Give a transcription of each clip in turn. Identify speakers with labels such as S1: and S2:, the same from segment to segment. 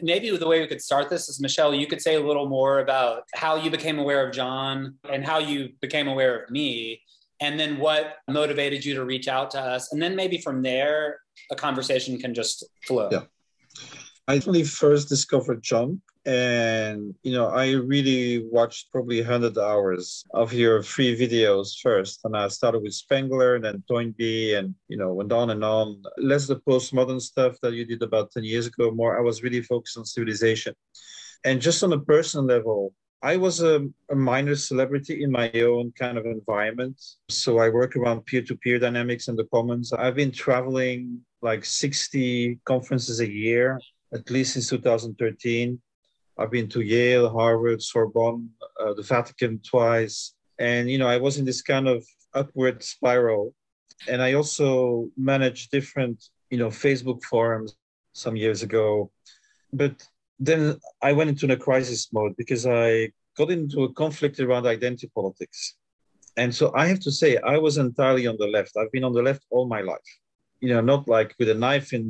S1: maybe the way we could start this is, Michel, you could say a little more about how you became aware of John and how you became aware of me, and then what motivated you to reach out to us. And then maybe from there, a conversation can just flow.
S2: Yeah. I definitely first discovered John, and I really watched probably 100 hours of your free videos first. And I started with Spengler and then Toynbee, and went on and on. Less the postmodern stuff that you did about 10 years ago. More, I was really focused on civilization. And just on a personal level, I was a minor celebrity in my own kind of environment. So I work around peer-to-peer dynamics in the commons. I've been traveling like 60 conferences a year, at least since 2013. I've been to Yale, Harvard, Sorbonne, the Vatican twice. And, I was in this kind of upward spiral. And I also managed different, Facebook forums some years ago. But then I went into a crisis mode because I got into a conflict around identity politics. And so I have to say, I was entirely on the left. I've been on the left all my life. Not like with a knife in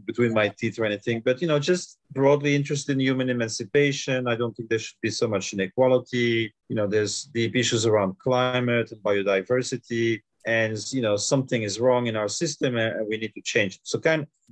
S2: between my teeth or anything, but, just broadly interested in human emancipation. I don't think there should be so much inequality. There's deep issues around climate and biodiversity, and, something is wrong in our system and we need to change it. So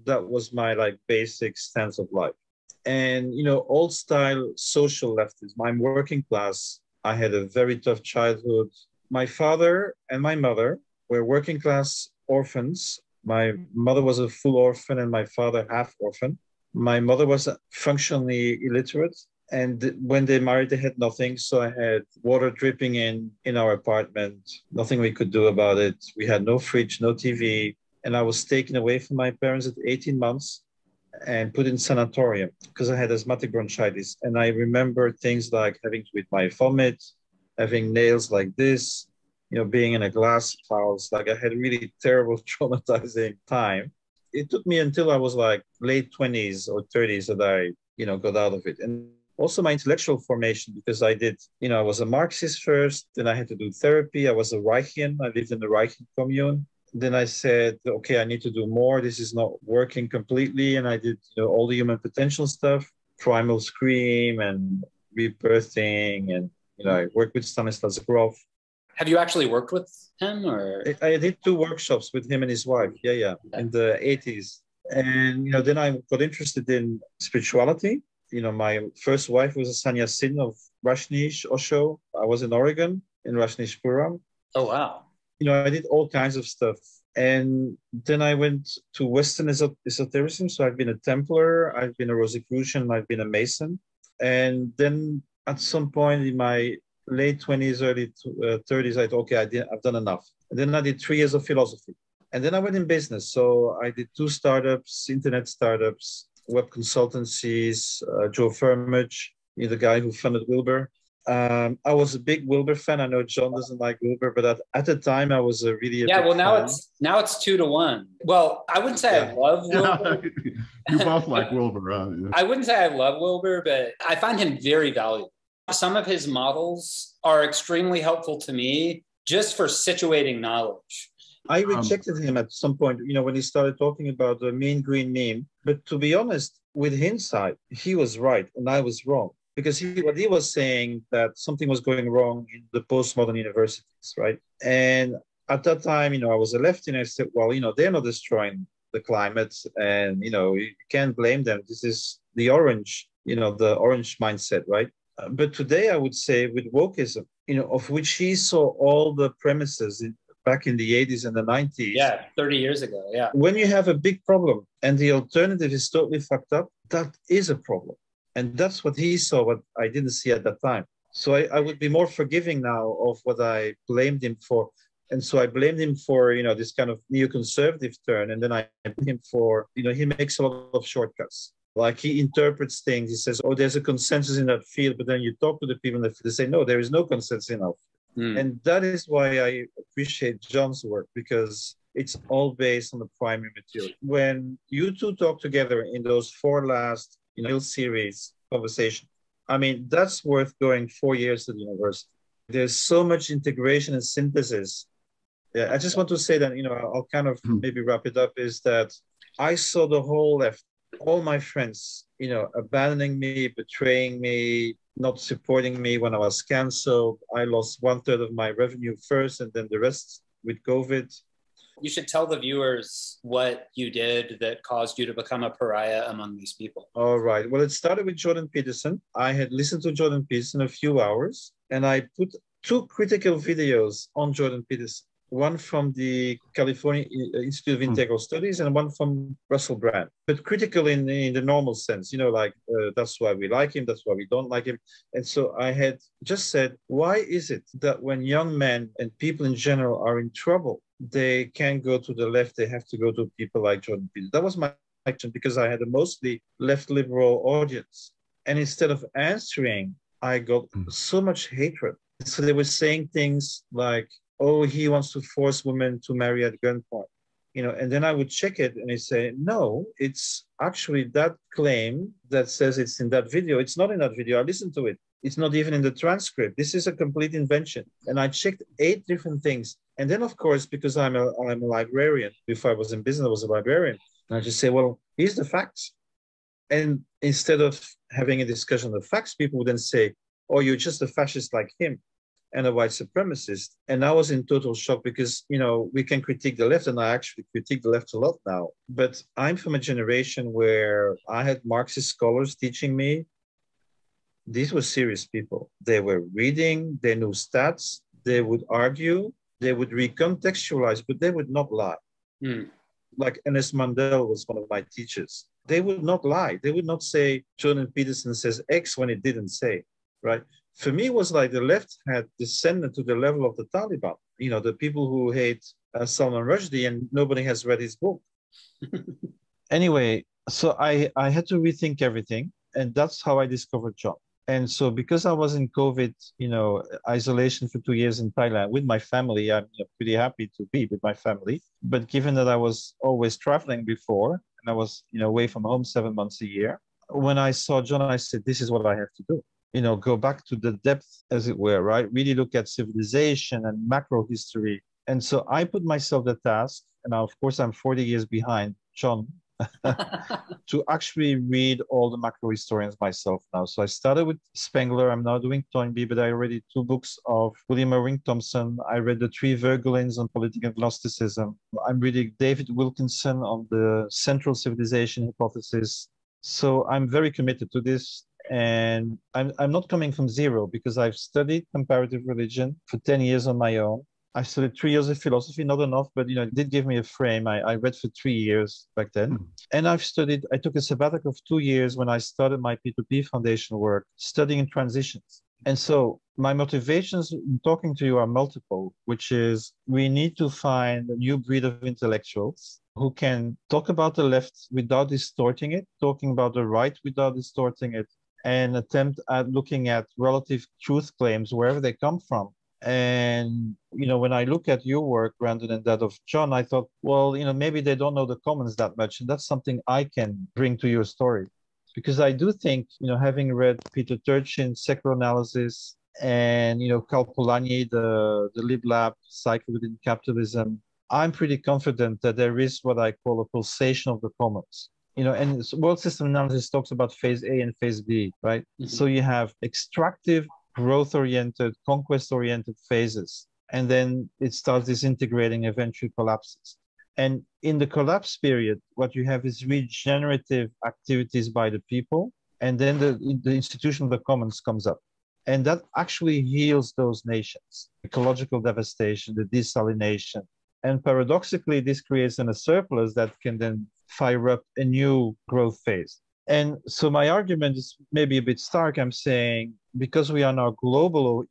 S2: that was my basic stance of life. And, old style social leftism. I'm working class. I had a very tough childhood. My father and my mother were working class orphans. My mother was a full orphan and my father half orphan. My mother was functionally illiterate. And when they married, they had nothing. So I had water dripping in our apartment, nothing we could do about it. We had no fridge, no TV. And I was taken away from my parents at 18 months and put in sanatorium because I had asthmatic bronchitis. And I remember things like having to eat my vomit, having nails like this, being in a glass house. I had a really terrible, traumatizing time. It took me until I was late 20s or 30s that I, got out of it. And also my intellectual formation, because I did, I was a Marxist first, then I had to do therapy. I was a Reichian. I lived in the Reichian commune. Then I said, okay, I need to do more. This is not working completely. And I did all the human potential stuff, primal scream and rebirthing. And, I worked with Stanislas Grof.
S1: Have you actually worked with him, or?
S2: I did 2 workshops with him and his wife. Yeah. Okay. In the 80s. And, then I got interested in spirituality. My first wife was a sannyasin of Rajneesh Osho. I was in Oregon, in Rajneeshpuram.
S1: Oh, wow.
S2: I did all kinds of stuff. And then I went to Western esotericism. So I've been a Templar, I've been a Rosicrucian, I've been a Mason. And then at some point in my late 20s, early 30s, I thought, okay, I've done enough. And then I did 3 years of philosophy. And then I went in business. So I did 2 startups, internet startups, web consultancies, Joe Firmage, the guy who funded Wilbur. I was a big Wilbur fan. I know John doesn't like Wilbur, but at the time I was really a big
S1: now
S2: fan.
S1: now it's 2-1. Well, I wouldn't say I love Wilbur.
S3: You both like Wilbur, huh?
S1: I wouldn't say I love Wilbur, but I find him very valuable. Some of his models are extremely helpful to me just for situating knowledge.
S2: I rejected him at some point, when he started talking about the mean green meme. But to be honest, with hindsight, he was right and I was wrong. Because what he was saying that something was going wrong in the postmodern universities, right? And at that time, I was a lefty and I said, well, they're not destroying the climate and, you can't blame them. This is the orange mindset, right? But today I would say with wokeism, of which he saw all the premises back in the 80s and the 90s.
S1: Yeah, 30 years ago, yeah.
S2: When you have a big problem and the alternative is totally fucked up, that is a problem. And that's what he saw, what I didn't see at that time. So I would be more forgiving now of what I blamed him for. And so I blamed him for, this kind of neoconservative turn. And then I blamed him for, he makes a lot of shortcuts. Like he interprets things. He says, oh, there's a consensus in that field. But then you talk to the people in the field, they say, no, there is no consensus in our field. And that is why I appreciate John's work, because it's all based on the primary material. When you two talk together in those 4 last series conversation, I mean, that's worth going 4 years to the university. There's so much integration and synthesis. I just want to say that, I'll kind of maybe wrap it up, is that I saw the whole left all my friends, abandoning me, betraying me, not supporting me when I was canceled. I lost 1/3 of my revenue first and then the rest with COVID.
S1: You should tell the viewers what you did that caused you to become a pariah among these people.
S2: All right. Well, it started with Jordan Peterson. I had listened to Jordan Peterson a few hours, and I put two critical videos on Jordan Peterson. One from the California Institute of Integral Studies and one from Russell Brand, but critical in the normal sense, that's why we like him, that's why we don't like him. And so I had just said, why is it that when young men and people in general are in trouble, they can't go to the left, they have to go to people like Jordan Peterson? That was my action because I had a mostly left liberal audience. And instead of answering, I got so much hatred. So they were saying things like, oh, he wants to force women to marry at gunpoint, and then I would check it and I say, no, it's actually that claim that says it's in that video. It's not in that video. I listened to it. It's not even in the transcript. This is a complete invention. And I checked 8 different things. And then, of course, because I'm a librarian, before I was in business, I was a librarian. And I just say, well, here's the facts. And instead of having a discussion of facts, people would then say, oh, you're just a fascist like him and a white supremacist. And I was in total shock because, we can critique the left, and I actually critique the left a lot now. But I'm from a generation where I had Marxist scholars teaching me. These were serious people. They were reading, they knew stats, they would argue, they would recontextualize, but they would not lie. Like Enes Mandel was one of my teachers. They would not lie. They would not say Jordan Peterson says X when it didn't say, right? For me, it was like the left had descended to the level of the Taliban, the people who hate Salman Rushdie, and nobody has read his book. Anyway, so I had to rethink everything, and that's how I discovered John. And so because I was in COVID, isolation for 2 years in Thailand with my family, I'm pretty happy to be with my family. But given that I was always traveling before, and I was, away from home 7 months a year, when I saw John, I said, this is what I have to do. Go back to the depth, as it were, right? Really look at civilization and macro history. And so I put myself the task, and now, of course, I'm 40 years behind John, to actually read all the macro historians myself now. So I started with Spengler. I'm now doing Toynbee, but I read 2 books of William Irving Thompson. I read the 3 Vergelins on political Gnosticism. I'm reading David Wilkinson on the central civilization hypothesis. So I'm very committed to this. And I'm not coming from zero because I've studied comparative religion for 10 years on my own. I studied 3 years of philosophy, not enough, but it did give me a frame. I read for 3 years back then. And I took a sabbatical of 2 years when I started my P2P foundation work, studying transitions. And so my motivations in talking to you are multiple, which is we need to find a new breed of intellectuals who can talk about the left without distorting it, talking about the right without distorting it, and attempt at looking at relative truth claims wherever they come from. And, when I look at your work, Brandon, and that of John, I thought, well, maybe they don't know the commons that much. And that's something I can bring to your story. Because I do think, having read Peter Turchin's Psychoanalysis and, Karl Polanyi, the LibLab, Cycle Within Capitalism, I'm pretty confident that there is what I call a pulsation of the commons. And world system analysis talks about phase A and phase B, right? So you have extractive, growth-oriented, conquest-oriented phases. And then it starts disintegrating, eventually collapses. And in the collapse period, what you have is regenerative activities by the people. And then the institution of the commons comes up. And that actually heals those nations. Ecological devastation, the desalination. And paradoxically, this creates a surplus that can then fire up a new growth phase. And so my argument is maybe a bit stark. I'm saying because we are now global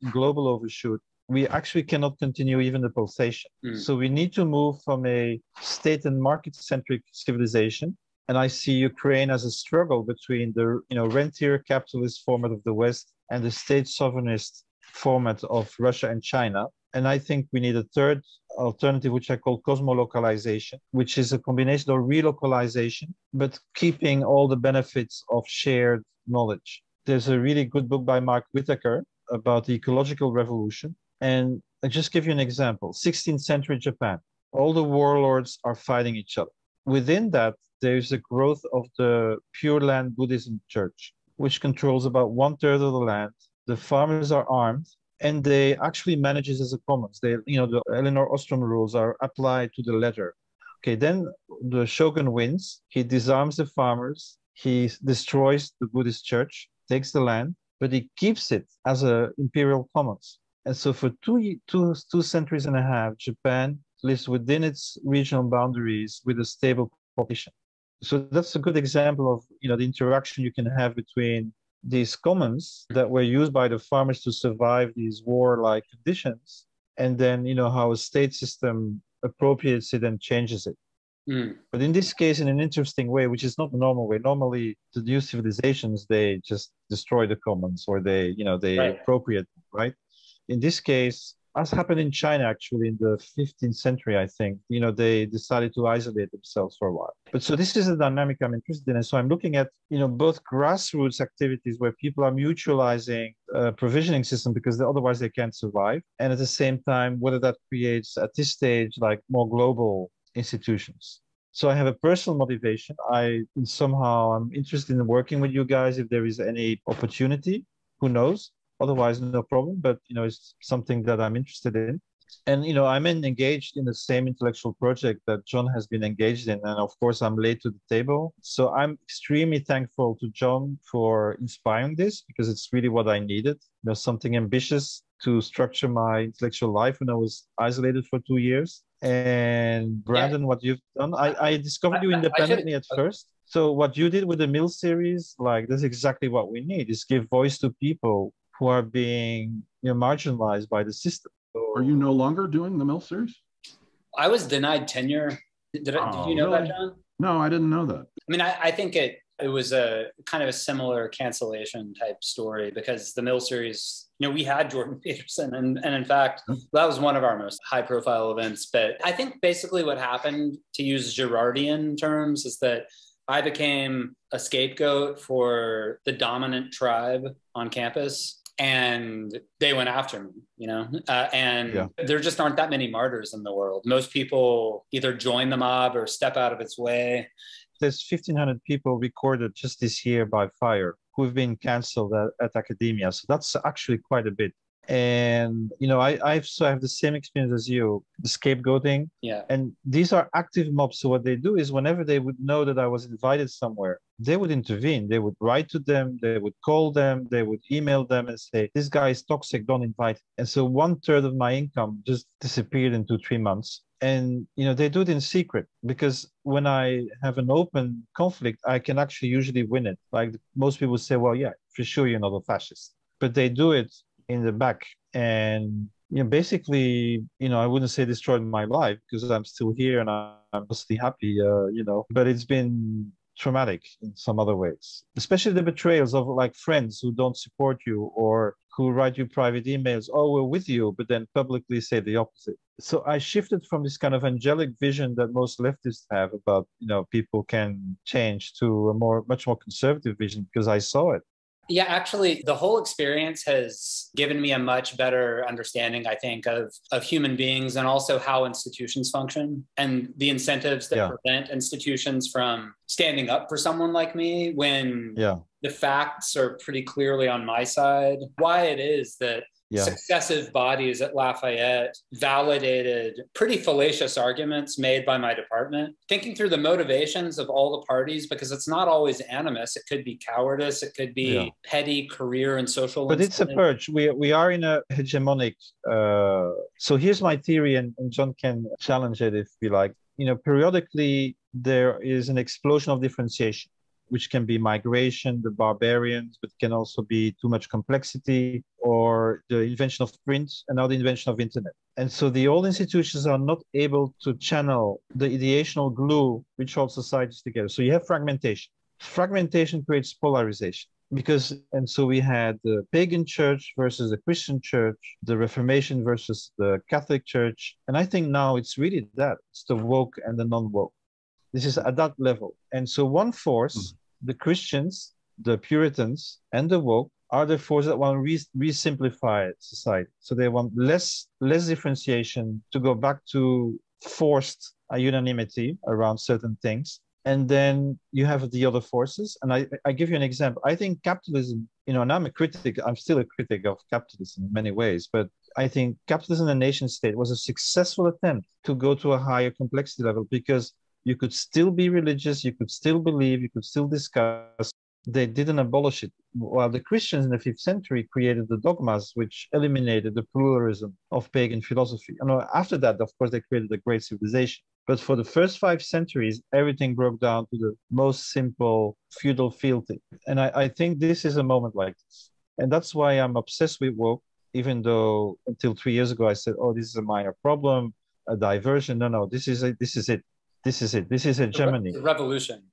S2: overshoot, we actually cannot continue even the pulsation. So we need to move from a state and market-centric civilization. And I see Ukraine as a struggle between the rentier capitalist format of the West and the state sovereignist format of Russia and China. And I think we need a third alternative, which I call cosmolocalization, which is a combination of relocalization, but keeping all the benefits of shared knowledge. There's a really good book by Mark Whitaker about the ecological revolution. And I'll just give you an example. 16th century Japan, all the warlords are fighting each other. Within that, there's a growth of the Pure Land Buddhism Church, which controls about 1/3 of the land. The farmers are armed, and they actually manages as a commons. They, the Elinor Ostrom rules are applied to the letter. Okay, then the shogun wins. He disarms the farmers. He destroys the Buddhist church, takes the land, but he keeps it as a imperial commons. And so for two centuries and a half, Japan lives within its regional boundaries with a stable population. So that's a good example of the interaction you can have between these commons that were used by the farmers to survive these war-like conditions, and then how a state system appropriates it and changes it. But in this case, in an interesting way, which is not the normal way. Normally, the new civilizations, they just destroy the commons, or they
S1: Right.
S2: appropriate, right? In this case, as happened in China, actually, in the 15th century, I think, they decided to isolate themselves for a while. But so this is a dynamic I'm interested in. And so I'm looking at, both grassroots activities where people are mutualizing a provisioning system because otherwise they can't survive. And at the same time, whether that creates at this stage, like more global institutions. So I have a personal motivation. I'm interested in working with you guys if there is any opportunity, who knows? Otherwise, no problem. But, it's something that I'm interested in. And, I'm engaged in the same intellectual project that John has been engaged in. And of course, I'm late to the table. So I'm extremely thankful to John for inspiring this, because it's really what I needed. Something ambitious to structure my intellectual life when I was isolated for 2 years. And Brandon, what you've done, I discovered you independently at first. So what you did with the Mill series, that's exactly what we need, is give voice to people who are being marginalized by the system.
S3: Are you no longer doing the Mill series?
S1: I was denied tenure. Did you know
S3: really?
S1: that, John?
S3: No, I didn't know that.
S1: I mean, I think it was a kind of a similar cancellation type story, because the Mill series, we had Jordan Peterson, and in fact, that was one of our most high profile events. But I think basically what happened, to use Girardian terms, is that I became a scapegoat for the dominant tribe on campus, and they went after me, there just aren't that many martyrs in the world. Most people either join the mob or step out of its way.
S2: There's 1,500 people recorded just this year by fire who've been canceled at academia. So that's actually quite a bit. And, I have the same experience as you, the scapegoating.
S1: Yeah.
S2: And these are active mobs. So what they do is, whenever they would know that I was invited somewhere, they would intervene. They would write to them, they would call them, they would email them and say, this guy is toxic, don't invite him. And so 1/3 of my income just disappeared in 2-3 months. And, they do it in secret, because when I have an open conflict, I can actually usually win it. Like most people say, well, yeah, for sure, you're not a fascist. But they do it in the back. And, basically, I wouldn't say destroyed my life, because I'm still here and I'm mostly happy, but it's been traumatic in some other ways, especially the betrayals of friends who don't support you, or who write you private emails, oh, we're with you, but then publicly say the opposite. So I shifted from this kind of angelic vision that most leftists have about, people can change, to a much more conservative vision, because I saw it.
S1: Yeah, actually, the whole experience has given me a much better understanding, I think, of human beings, and also how institutions function, and the incentives that prevent institutions from standing up for someone like me when the facts are pretty clearly on my side. Why it is that successive bodies at Lafayette validated pretty fallacious arguments made by my department, thinking through the motivations of all the parties, because it's not always animus. It could be cowardice. It could be petty career and social.
S2: But it's a purge. We are in a hegemonic. So here's my theory, and John can challenge it if you like. Periodically there is an explosion of differentiation, which can be migration, the barbarians, but can also be too much complexity, or the invention of print, and now the invention of internet. And so the old institutions are not able to channel the ideational glue which holds societies together. So you have fragmentation. Fragmentation creates polarization. And so we had the pagan church versus the Christian church, the Reformation versus the Catholic church. And I think now it's really that. It's the woke and the non-woke. This is at that level. And so one force, the Christians, the Puritans, and the woke, are the forces that want to re-simplify society. So they want less differentiation, to go back to forced unanimity around certain things. and then you have the other forces. And I give you an example. I think capitalism, and I'm a critic, I'm still a critic of capitalism in many ways, but I think capitalism and nation state was a successful attempt to go to a higher complexity level because you could still be religious, you could still believe, you could still discuss. They didn't abolish it. While the Christians in the 5th century created the dogmas, which eliminated the pluralism of pagan philosophy. And after that, of course, they created a great civilization. But for the first 5 centuries, everything broke down to the most simple feudal fealty. And I think this is a moment like this. And that's why I'm obsessed with woke, even though until 3 years ago, I said, oh, this is a minor problem, a diversion. No, this is it. This is hegemony.
S1: The revolution.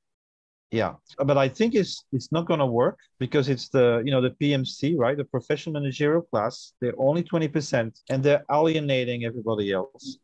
S2: Yeah, but I think it's not going to work because it's the PMC, right? The professional managerial class. They're only 20% and they're alienating everybody else.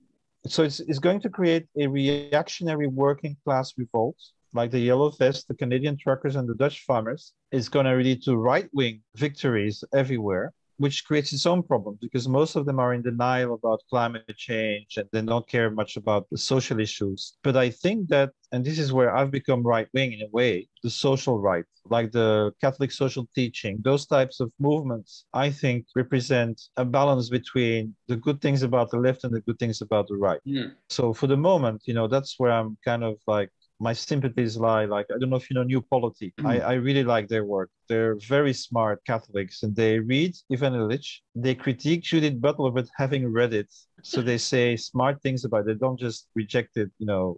S2: So it's going to create a reactionary working class revolt, like the Yellow Vest, the Canadian truckers, and the Dutch farmers. It's going to lead to right-wing victories everywhere, which creates its own problems because most of them are in denial about climate change and they don't care much about the social issues. But I think that, and this is where I've become right-wing in a way, the social right, like the Catholic social teaching, those types of movements, I think represent a balance between the good things about the left and the good things about the right.
S1: Mm.
S2: So for the moment, that's where I'm kind of like, my sympathies lie, like, I don't know if you know New Polity. I really like their work. They're very smart Catholics and they read Ivan Illich. They critique Judith Butler, but having read it. So they say smart things about it. They don't just reject it,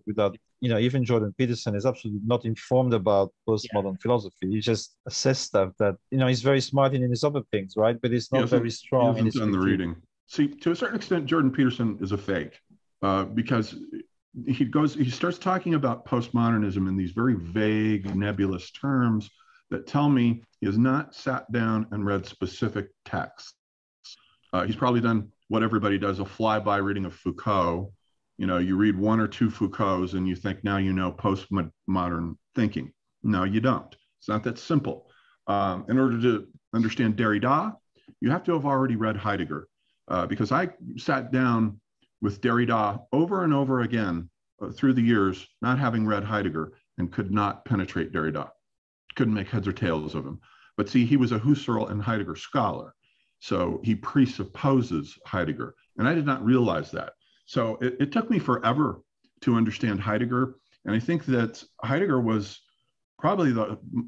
S2: without, even Jordan Peterson is absolutely not informed about postmodern philosophy. He just says stuff that, he's very smart in his other things, right? But he's not very strong in his
S3: done the reading. See, to a certain extent, Jordan Peterson is a fake because he starts talking about postmodernism in these very vague, nebulous terms that tell me he has not sat down and read specific texts. He's probably done what everybody does, a flyby reading of Foucault. You read 1 or 2 Foucaults and you think now you know postmodern thinking. No, you don't. It's not that simple. In order to understand Derrida, you have to have already read Heidegger, because I sat down with Derrida over and over again through the years, not having read Heidegger, and could not penetrate Derrida. Couldn't make heads or tails of him. But see, he was a Husserl and Heidegger scholar. So he presupposes Heidegger. And I did not realize that. So it took me forever to understand Heidegger. And I think that Heidegger was probably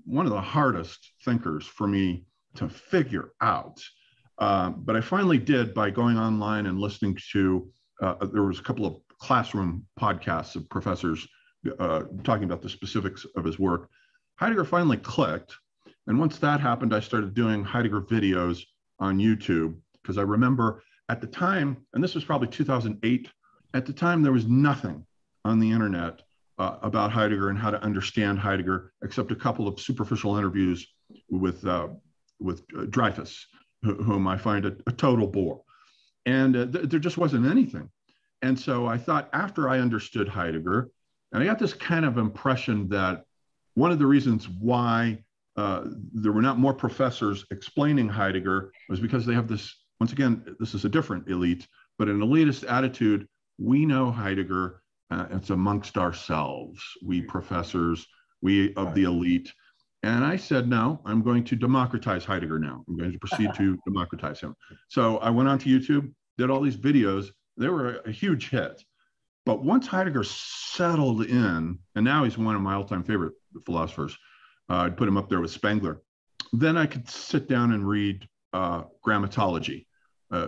S3: one of the hardest thinkers for me to figure out. But I finally did by going online and listening to there was a couple of classroom podcasts of professors talking about the specifics of his work. Heidegger finally clicked. And once that happened, I started doing Heidegger videos on YouTube, because I remember at the time, and this was probably 2008, at the time there was nothing on the internet about Heidegger and how to understand Heidegger, except a couple of superficial interviews with Dreyfus, whom I find a total bore. And there just wasn't anything. And so I thought, after I understood Heidegger, and I got this kind of impression that one of the reasons why there were not more professors explaining Heidegger was because they have this, once again, this is a different elite, but an elitist attitude. We know Heidegger, it's amongst ourselves, we professors, we of the elite. And I said, no, I'm going to democratize Heidegger now. I'm going to proceed to democratize him. So I went onto YouTube, did all these videos. They were a huge hit. But once Heidegger settled in, and now he's one of my all-time favorite philosophers, I'd put him up there with Spengler, then I could sit down and read grammatology,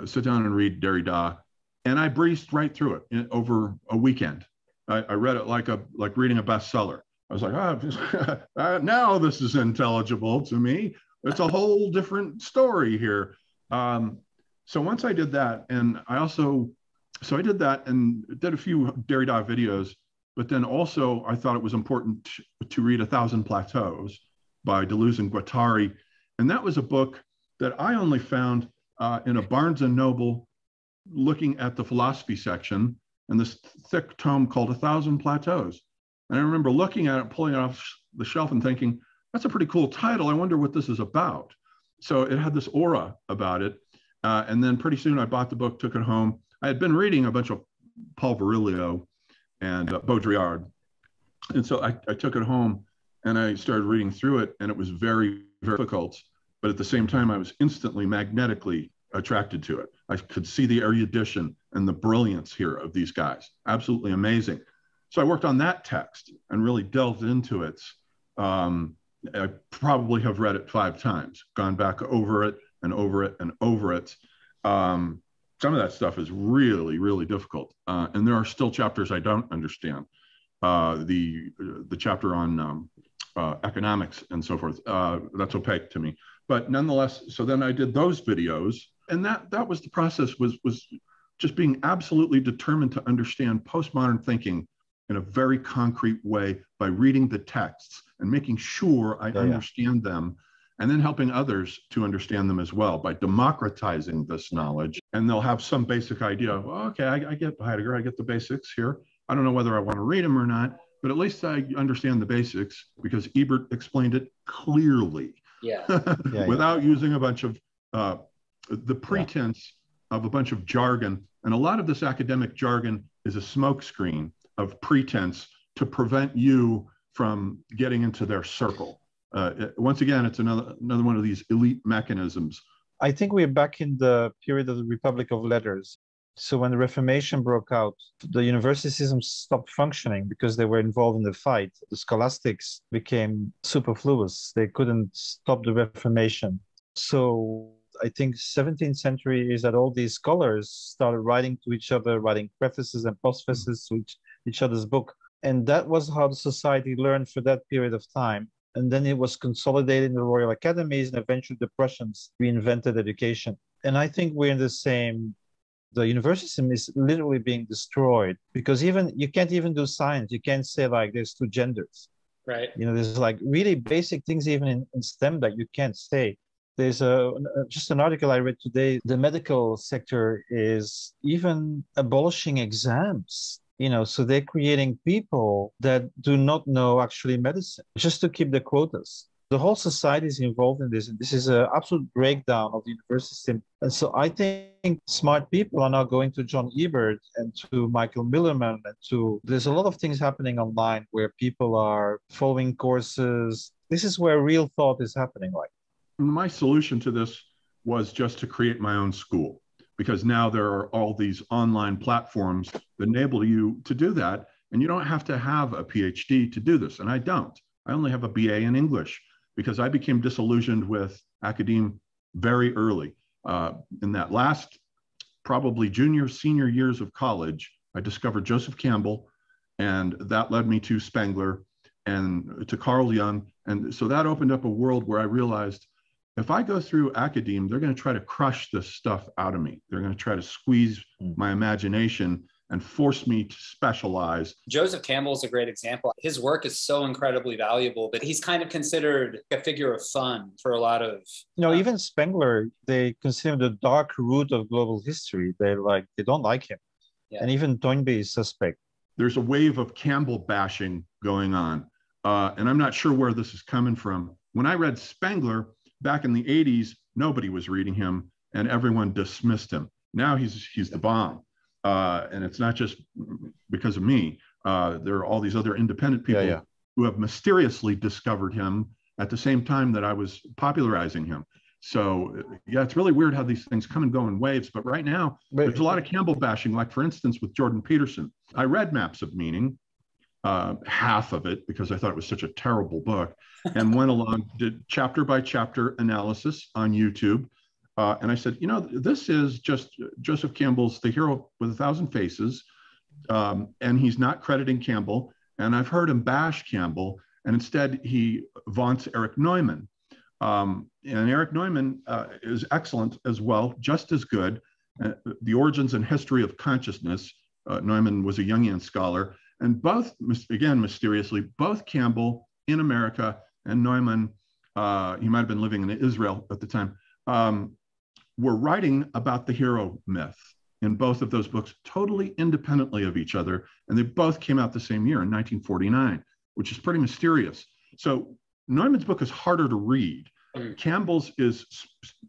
S3: sit down and read Derrida, and I breezed right through it over a weekend. I read it like reading a bestseller. I was like, now this is intelligible to me. It's a whole different story here. So once I did that, and I did that and did a few Derrida videos, but then also I thought it was important to read 1,000 Plateaus by Deleuze and Guattari. And that was a book that I only found in a Barnes & Noble, looking at the philosophy section, and this thick tome called 1,000 Plateaus. And I remember looking at it, pulling it off the shelf and thinking, that's a pretty cool title. I wonder what this is about. So it had this aura about it. And then pretty soon I bought the book, took it home. I had been reading a bunch of Paul Virilio and Baudrillard. And so I took it home and I started reading through it, and it was very, very difficult. But at the same time, I was instantly magnetically attracted to it. I could see the erudition and the brilliance here of these guys. Absolutely amazing. So I worked on that text and really delved into it. I probably have read it 5 times, gone back over it and over it and over it. Some of that stuff is really, really difficult. And there are still chapters I don't understand. The chapter on economics and so forth, that's opaque to me. But nonetheless, so then I did those videos, and that was the process, was just being absolutely determined to understand postmodern thinking in a very concrete way by reading the texts and making sure I understand them, and then helping others to understand them as well by democratizing this knowledge. And they'll have some basic idea of, oh, okay, I get Heidegger, I get the basics here. I don't know whether I want to read them or not, but at least I understand the basics because Ebert explained it clearly, without using a bunch of the pretense of a bunch of jargon. And a lot of this academic jargon is a smokescreen of pretense to prevent you from getting into their circle. Once again, it's another one of these elite mechanisms.
S2: I think we're back in the period of the Republic of Letters. So when the Reformation broke out, the university system stopped functioning because they were involved in the fight. The scholastics became superfluous. They couldn't stop the Reformation. So I think 17th century is that all these scholars started writing to each other, writing prefaces and postfaces to each other's book. And that was how the society learned for that period of time. And then it was consolidated in the Royal Academies, and eventually the Prussians reinvented education. And I think we're in the university system is literally being destroyed because you can't even do science. You can't say like there's 2 genders.
S1: Right.
S2: There's like really basic things even in STEM that you can't say. There's just an article I read today. The medical sector is even abolishing exams. So they're creating people that do not know actually medicine just to keep the quotas. The whole society is involved in this, and this is an absolute breakdown of the university system. And so I think smart people are now going to John Ebert and to Michael Millerman, and there's a lot of things happening online where people are following courses. This is where real thought is happening.
S3: My solution to this was just to create my own school, because now there are all these online platforms that enable you to do that. And you don't have to have a PhD to do this. And I don't. I only have a BA in English because I became disillusioned with academia very early. In that last, probably junior, senior years of college, I discovered Joseph Campbell, and that led me to Spengler and to Carl Jung. And so that opened up a world where I realized if I go through academia, they're going to try to crush this stuff out of me. They're going to try to squeeze my imagination and force me to specialize.
S1: Joseph Campbell is a great example. His work is so incredibly valuable, but he's kind of considered a figure of fun for a lot of...
S2: even Spengler, they consider the dark root of global history. They don't like him. Yeah. And even Toynbee is suspect.
S3: There's a wave of Campbell bashing going on. And I'm not sure where this is coming from. When I read Spengler back in the 80s, nobody was reading him and everyone dismissed him. Now he's the bomb. And it's not just because of me. There are all these other independent people who have mysteriously discovered him at the same time that I was popularizing him. So it's really weird how these things come and go in waves. But right now, there's a lot of Campbell bashing, like for instance, with Jordan Peterson. I read Maps of Meaning, half of it, because I thought it was such a terrible book, and went along, did chapter by chapter analysis on YouTube. And I said, this is just Joseph Campbell's The Hero with 1,000 Faces, and he's not crediting Campbell. And I've heard him bash Campbell, and instead he vaunts Erich Neumann. And Erich Neumann is excellent as well, just as good. The Origins and History of Consciousness. Neumann was a Jungian scholar, and both, again, mysteriously, both Campbell in America and Neumann, he might have been living in Israel at the time, were writing about the hero myth in both of those books, totally independently of each other. And they both came out the same year in 1949, which is pretty mysterious. So Neumann's book is harder to read. Campbell's is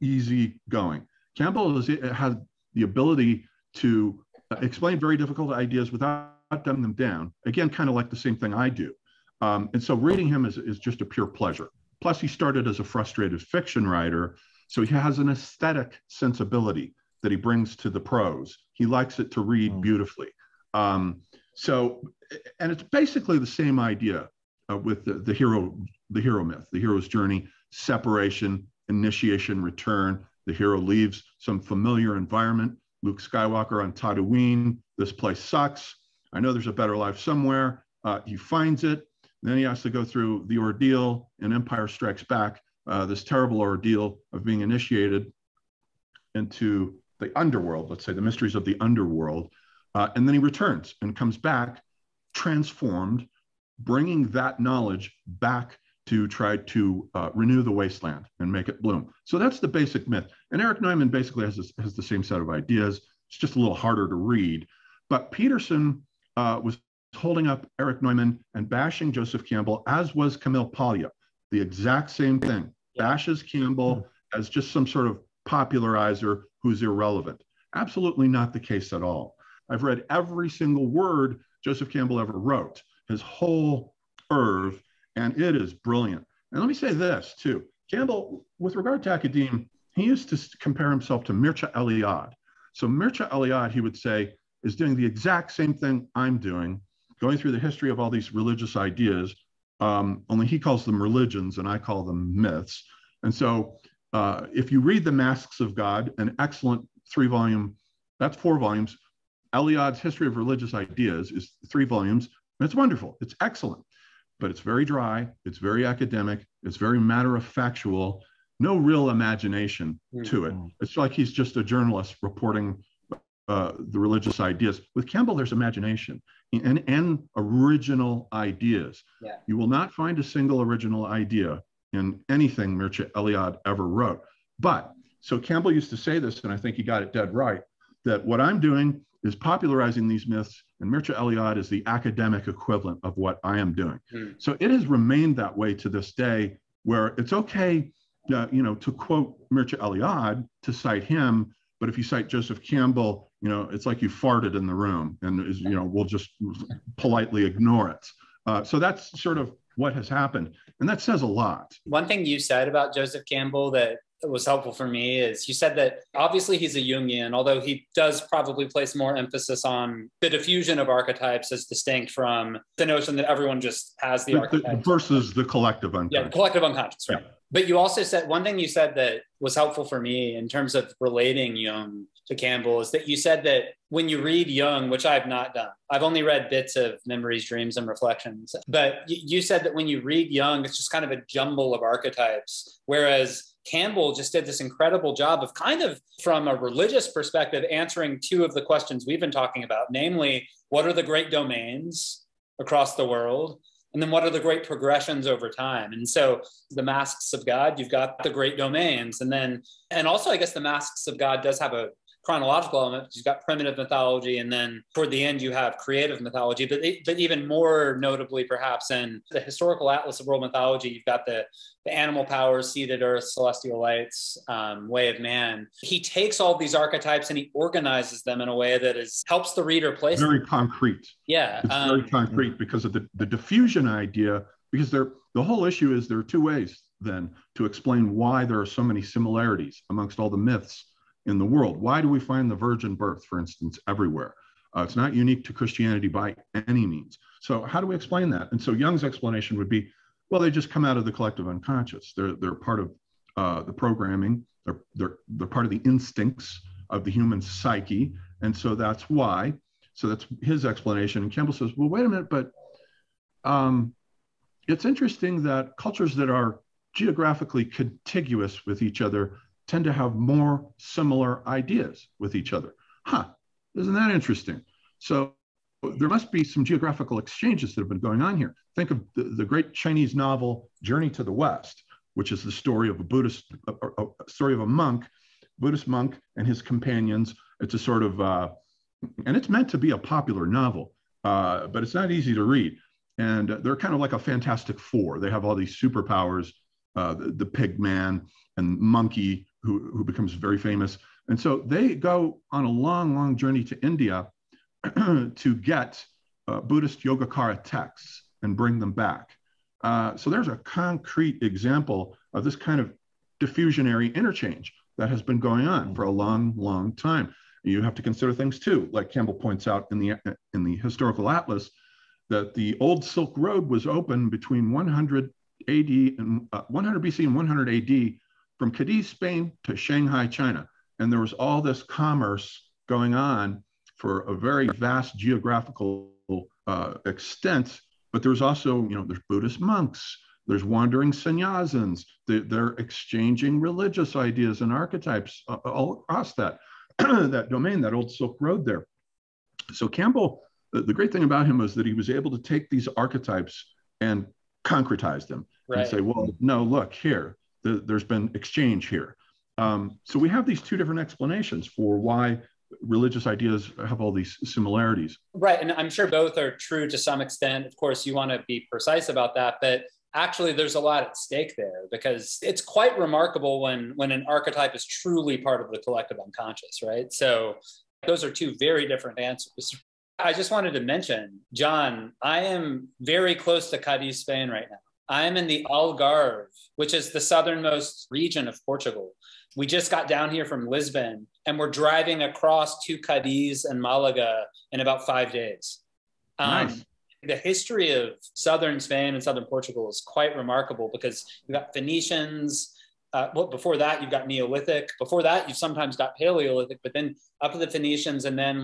S3: easy going. Campbell has the ability to explain very difficult ideas without dumbing them down. Again, kind of like the same thing I do. And so reading him is just a pure pleasure. Plus, he started as a frustrated fiction writer, so he has an aesthetic sensibility that he brings to the prose. He likes it to read beautifully. And it's basically the same idea with the hero myth, the hero's journey, separation, initiation, return. The hero leaves some familiar environment. Luke Skywalker on Tatooine. This place sucks. I know there's a better life somewhere. He finds it. Then he has to go through the ordeal in Empire Strikes Back, this terrible ordeal of being initiated into the underworld, let's say the mysteries of the underworld. And then he returns and comes back transformed, bringing that knowledge back to try to renew the wasteland and make it bloom. So that's the basic myth. And Eric Neumann basically has the same set of ideas. It's just a little harder to read. But Peterson was holding up Eric Neumann and bashing Joseph Campbell, as was Camille Paglia. The exact same thing. Bashes Campbell as just some sort of popularizer who's irrelevant. Absolutely not the case at all. I've read every single word Joseph Campbell ever wrote, his whole oeuvre, and it is brilliant. And let me say this too. Campbell, with regard to academe, he used to compare himself to Mircea Eliade. So Mircea Eliade, he would say, is doing the exact same thing I'm doing, going through the history of all these religious ideas, only he calls them religions and I call them myths. And so if you read The Masks of God, an excellent 3-volume, that's 4 volumes, Eliade's History of Religious Ideas is 3 volumes, and it's wonderful, it's excellent, but it's very dry, it's very academic, it's very matter-of-factual, no real imagination to it. It's like he's just a journalist reporting the religious ideas. With Campbell, there's imagination and original ideas.
S1: Yeah.
S3: You will not find a single original idea in anything Mircea Eliade ever wrote. But, so Campbell used to say this, and I think he got it dead right, that what I'm doing is popularizing these myths, and Mircea Eliade is the academic equivalent of what I am doing. So it has remained that way to this day, where it's okay, to quote Mircea Eliade, to cite him, but if you cite Joseph Campbell, it's like you farted in the room, and we'll just politely ignore it. So that's sort of what has happened, and that says a lot.
S1: One thing you said about Joseph Campbell that was helpful for me is you said that obviously he's a Jungian, although he does probably place more emphasis on the diffusion of archetypes as distinct from the notion that everyone just has the archetypes.
S3: Versus the collective unconscious.
S1: Yeah, the collective unconscious, right. Yeah. But you also said, one thing you said that was helpful for me in terms of relating Jung to Campbell is that you said that when you read Jung, which I've not done, I've only read bits of Memories, Dreams, and Reflections, but you said that when you read Jung, it's just kind of a jumble of archetypes, whereas Campbell just did this incredible job of kind of, from a religious perspective, answering 2 of the questions we've been talking about, namely, what are the great domains across the world? And then what are the great progressions over time? And so the Masks of God, you've got the great domains. And also, I guess the Masks of God does have a chronological element. You've got primitive mythology, and then toward the end you have creative mythology, but even more notably perhaps in the historical atlas of world mythology, you've got the animal powers, seated earth, celestial lights, way of man. He takes all these archetypes and he organizes them in a way that helps the reader place
S3: very concrete.
S1: Yeah,
S3: it's very concrete because of the diffusion idea, because the whole issue is there are 2 ways then to explain why there are so many similarities amongst all the myths in the world. Why do we find the virgin birth, for instance, everywhere? It's not unique to Christianity by any means. So how do we explain that? And so Jung's explanation would be, well, they just come out of the collective unconscious. They're part of the programming. They're part of the instincts of the human psyche. And so that's why. So that's his explanation. And Campbell says, well, wait a minute, but it's interesting that cultures that are geographically contiguous with each other tend to have more similar ideas with each other. Isn't that interesting? So there must be some geographical exchanges that have been going on here. Think of the great Chinese novel, Journey to the West, which is the story of a monk, Buddhist monk and his companions. It's a sort of, and it's meant to be a popular novel, but it's not easy to read. And they're kind of like a Fantastic Four. They have all these superpowers, the pig man and monkey, who becomes very famous. And so they go on a long, long journey to India to get Buddhist Yogacara texts. and bring them back. So there's a concrete example of this kind of diffusionary interchange that has been going on for a long, long time. You have to consider things too, like Campbell points out in the historical atlas, that the old Silk Road was open between 100 AD and 100 BC and 100 AD from Cadiz, Spain to Shanghai, China. And there was all this commerce going on for a very vast geographical extent. But there's also, there's Buddhist monks, there's wandering sannyasins, they're exchanging religious ideas and archetypes all across that, that domain, that old Silk Road there. So Campbell, the great thing about him was that he was able to take these archetypes and concretize them and say, well, no, look here, there's been exchange here. So we have these two different explanations for why religious ideas have all these similarities.
S1: Right. And I'm sure both are true to some extent. Of course, you want to be precise about that, but actually there's a lot at stake there, because it's quite remarkable when an archetype is truly part of the collective unconscious, right? So those are two very different answers. I just wanted to mention, John, I am very close to Cadiz, Spain right now. I'm in the Algarve, which is the southernmost region of Portugal. We just got down here from Lisbon, and we're driving across to Cadiz and Malaga in about 5 days.
S3: Nice.
S1: The history of southern Spain and southern Portugal is quite remarkable, because you've got Phoenicians. Before that, you've got Neolithic. Before that, you've sometimes got Paleolithic, but then up to the Phoenicians, and then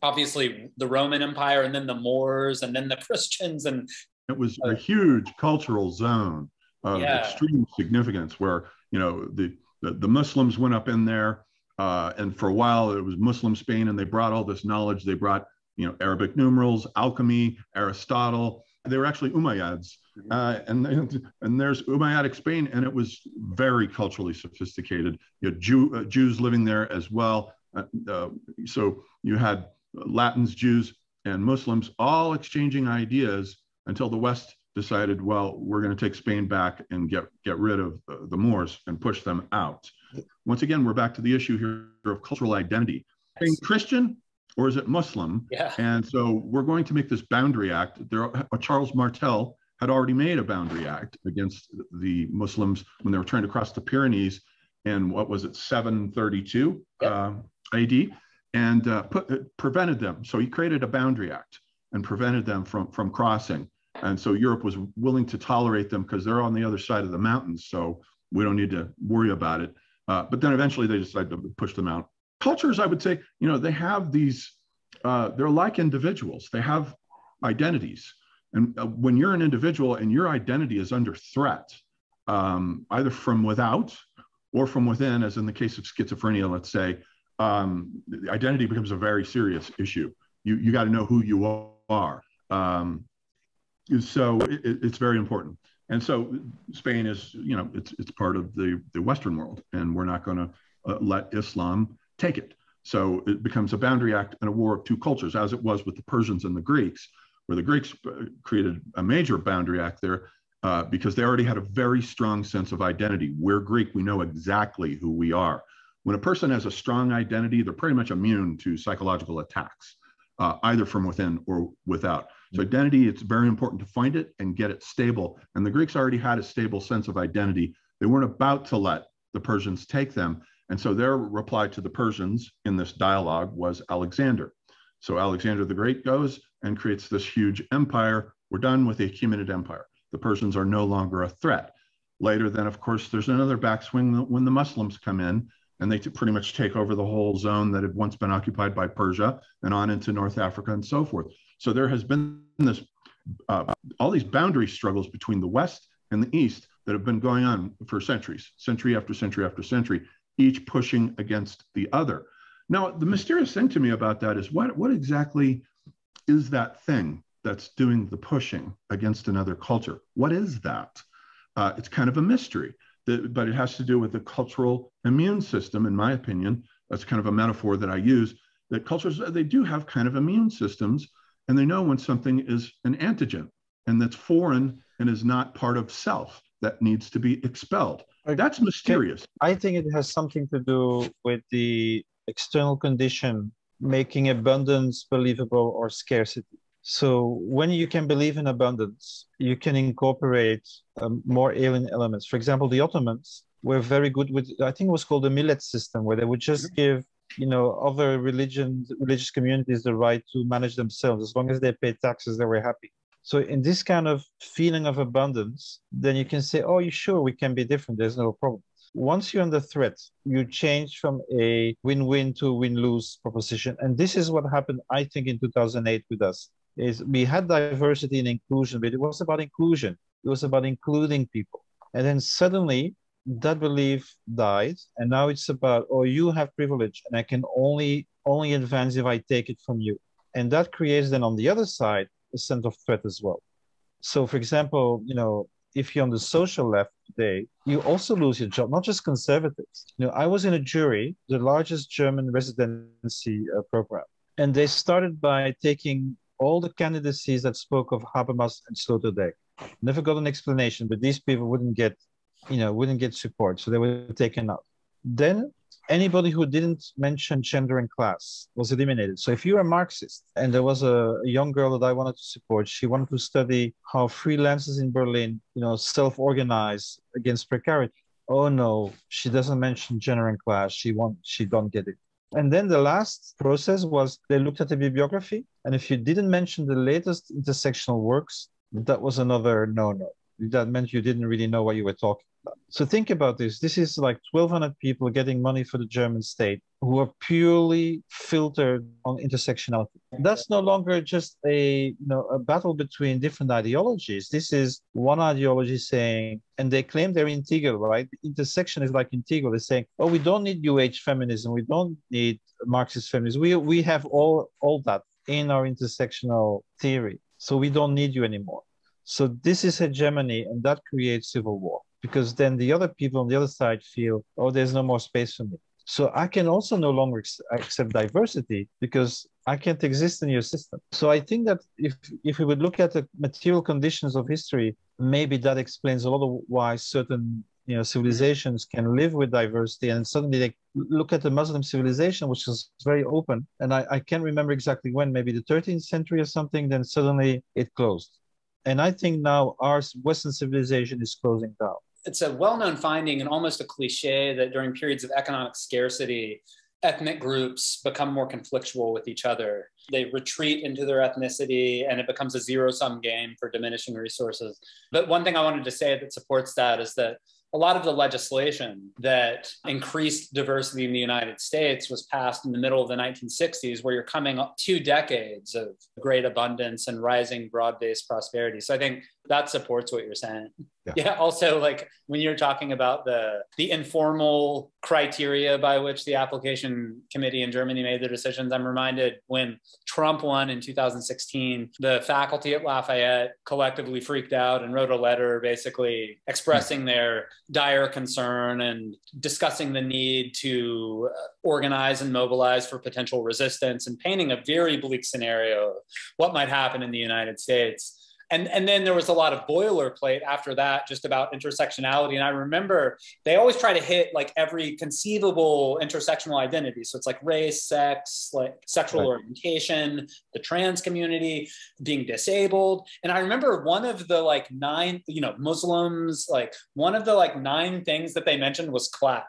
S1: obviously the Roman Empire, and then the Moors, and then the Christians. And
S3: it was a huge cultural zone of extreme significance, where the Muslims went up in there, and for a while it was Muslim Spain, and they brought all this knowledge. They brought Arabic numerals, alchemy, Aristotle. They were actually Umayyads, and there's Umayyadic Spain, and it was very culturally sophisticated. You had Jews living there as well. So you had Latins, Jews, and Muslims all exchanging ideas until the West decided, well, we're going to take Spain back and get rid of the Moors and push them out. Once again, we're back to the issue here of cultural identity. Are you Christian or is it Muslim?
S1: Yeah.
S3: And so we're going to make this boundary act. Charles Martel had already made a boundary act against the Muslims when they were trying to cross the Pyrenees in, 732 AD, and prevented them. So he created a boundary act and prevented them from crossing. And so Europe was willing to tolerate them because they're on the other side of the mountains. So we don't need to worry about it. But then eventually they decided to push them out. Cultures, I would say, they have these, they're like individuals. They have identities. And when you're an individual and your identity is under threat, either from without or from within, as in the case of schizophrenia, let's say, identity becomes a very serious issue. You got to know who you are. So it's very important. And so Spain is, it's part of the Western world, and we're not going to let Islam take it. So it becomes a boundary act and a war of two cultures, as it was with the Persians and the Greeks, where the Greeks created a major boundary act there because they already had a very strong sense of identity. We're Greek, we know exactly who we are. When a person has a strong identity, they're pretty much immune to psychological attacks, either from within or without. So identity, it's very important to find it and get it stable. And the Greeks already had a stable sense of identity. They weren't about to let the Persians take them. And so their reply to the Persians in this dialogue was Alexander. So Alexander the Great goes and creates this huge empire. We're done with the Achaemenid Empire. The Persians are no longer a threat. Later, then, of course, there's another backswing when the Muslims come in, and they pretty much take over the whole zone that had once been occupied by Persia and on into North Africa and so forth. So there has been this, all these boundary struggles between the West and the East that have been going on for centuries, century after century after century, each pushing against the other. Now, the mysterious thing to me about that is what exactly is that thing that's doing the pushing against another culture? What is that? It's kind of a mystery, but it has to do with the cultural immune system, in my opinion. That's kind of a metaphor that I use, that cultures, they do have kind of immune systems, and they know when something is an antigen and that's foreign and is not part of self, that needs to be expelled. That's mysterious.
S2: I think it has something to do with the external condition making abundance believable or scarcity. So when you can believe in abundance, you can incorporate more alien elements. For example, the Ottomans were very good with, I think it was called the millet system, where they would just give, other religious communities the right to manage themselves. As long as they paid taxes, they were happy. So in this kind of feeling of abundance, then you can say, oh, you sure, we can be different. There's no problem. Once you're under threat, you change from a win-win to a win-lose proposition. And this is what happened, I think, in 2008 with us, is we had diversity and inclusion, but it was about inclusion. It was about including people. And then suddenly that belief died. And now it's about, oh, you have privilege and I can only advance if I take it from you. And that creates then on the other side, a sense of threat as well. So for example, if you're on the social left today, you also lose your job, not just conservatives. I was in a jury, the largest German residency program, and they started by taking all the candidacies that spoke of Habermas and Sloterdijk. Never got an explanation, but these people wouldn't get support, so they were taken out. Then anybody who didn't mention gender and class was eliminated. So if you're a Marxist, and there was a young girl that I wanted to support, she wanted to study how freelancers in Berlin, self-organize against precarity. Oh no, she doesn't mention gender and class. She don't get it. And then the last process was they looked at the bibliography, and if you didn't mention the latest intersectional works, that was another no-no. That meant you didn't really know what you were talking about. So think about this. This is like 1,200 people getting money for the German state who are purely filtered on intersectionality. That's no longer just a battle between different ideologies. This is one ideology saying, and they claim they're integral, right? Intersection is like integral. They're saying, oh, we don't need New Age feminism. We don't need Marxist feminism. We have all that in our intersectional theory. So we don't need you anymore. So this is hegemony, and that creates civil war, because then the other people on the other side feel, oh, there's no more space for me. So I can also no longer accept diversity because I can't exist in your system. So I think that if we would look at the material conditions of history, maybe that explains a lot of why certain civilizations can live with diversity, and suddenly they look at the Muslim civilization, which is very open. And I can't remember exactly when, maybe the 13th century or something, then suddenly it closed. And I think now our Western civilization is closing down.
S1: It's a well-known finding and almost a cliche that during periods of economic scarcity, ethnic groups become more conflictual with each other. They retreat into their ethnicity and it becomes a zero-sum game for diminishing resources. But one thing I wanted to say that supports that is that a lot of the legislation that increased diversity in the United States was passed in the middle of the 1960s, where you're coming up 2 decades of great abundance and rising broad-based prosperity. So I think that supports what you're saying. Yeah. Also, like when you're talking about the informal criteria by which the application committee in Germany made their decisions, I'm reminded when Trump won in 2016, the faculty at Lafayette collectively freaked out and wrote a letter basically expressing their dire concern and discussing the need to organize and mobilize for potential resistance and painting a very bleak scenario of what might happen in the United States. And then there was a lot of boilerplate after that, just about intersectionality. And I remember they always try to hit like every conceivable intersectional identity. So it's like race, sex, like sexual orientation, the trans community, being disabled. And I remember one of the like 9, Muslims, like one of the like 9 things that they mentioned was class.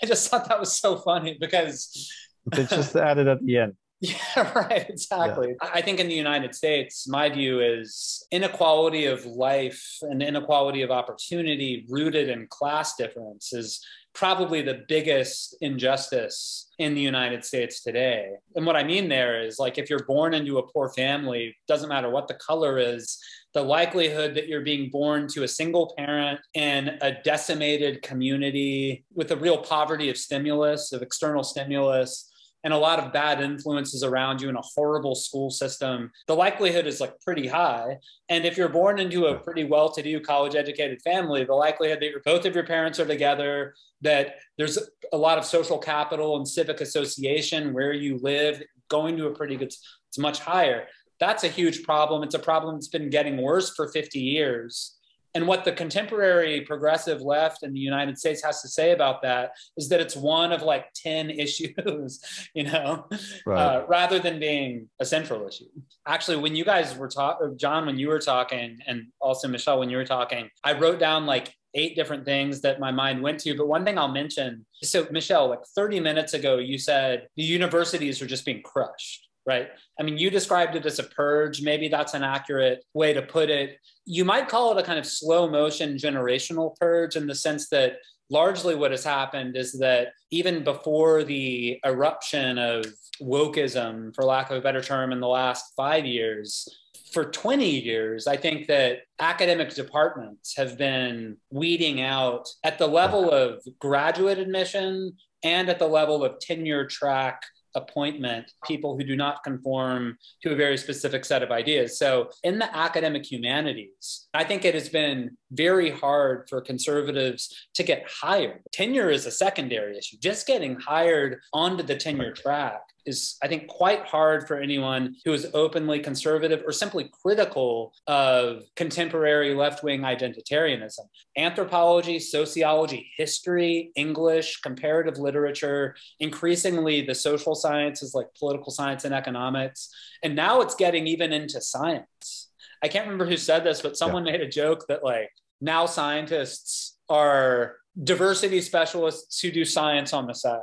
S1: I just thought that was so funny because
S2: they just added at the end.
S1: Yeah, right, exactly. Yeah. I think in the United States, my view is inequality of life and inequality of opportunity rooted in class difference is probably the biggest injustice in the United States today. And what I mean there is like if you're born into a poor family, doesn't matter what the color is, the likelihood that you're being born to a single parent in a decimated community with a real poverty of stimulus, of external stimulus, and a lot of bad influences around you in a horrible school system, the likelihood is like pretty high. And if you're born into a pretty well-to-do college-educated family, the likelihood that both of your parents are together, that there's a lot of social capital and civic association where you live, going to a pretty good, it's much higher. That's a huge problem. It's a problem that's been getting worse for 50 years. And what the contemporary progressive left in the United States has to say about that is that it's one of like 10 issues,
S2: Right.
S1: rather than being a central issue. Actually, when you guys were talking, John, when you were talking, and also Michelle, when you were talking, I wrote down like 8 different things that my mind went to. But one thing I'll mention, so Michelle, like 30 minutes ago, you said the universities are just being crushed. Right. I mean, you described it as a purge. Maybe that's an accurate way to put it. You might call it a kind of slow motion generational purge, in the sense that largely what has happened is that even before the eruption of wokeism, for lack of a better term, in the last 5 years, for 20 years, I think that academic departments have been weeding out at the level of graduate admission and at the level of tenure track appointment people who do not conform to a very specific set of ideas. So in the academic humanities, I think it has been very hard for conservatives to get hired. Tenure is a secondary issue. Just getting hired onto the tenure track is, I think, quite hard for anyone who is openly conservative or simply critical of contemporary left-wing identitarianism. Anthropology, sociology, history, English, comparative literature, increasingly the social sciences like political science and economics. And now it's getting even into science. I can't remember who said this, but someone made a joke that like now scientists are diversity specialists who do science on the side.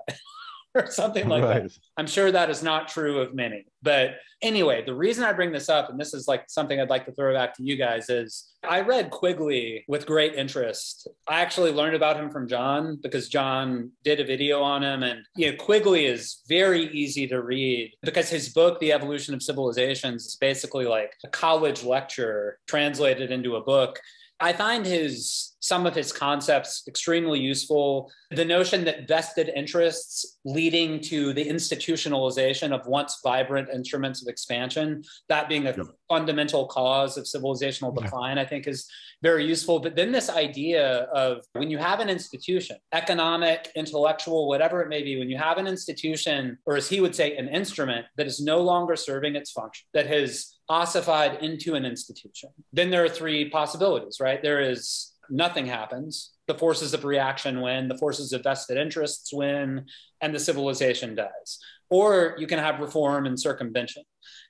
S1: Or something like that. I'm sure that is not true of many. But anyway, the reason I bring this up, and this is like something I'd like to throw back to you guys, is I read Quigley with great interest. I actually learned about him from John because John did a video on him. And Quigley is very easy to read because his book, The Evolution of Civilizations, is basically like a college lecture translated into a book. I find some of his concepts extremely useful. The notion that vested interests leading to the institutionalization of once vibrant instruments of expansion, that being a fundamental cause of civilizational decline, I think is very useful. But then this idea of when you have an institution, economic, intellectual, whatever it may be, when you have an institution, or as he would say, an instrument that is no longer serving its function, that has ossified into an institution, then there are 3 possibilities, right? There is nothing happens. The forces of reaction win, the forces of vested interests win, and the civilization dies. Or you can have reform and circumvention.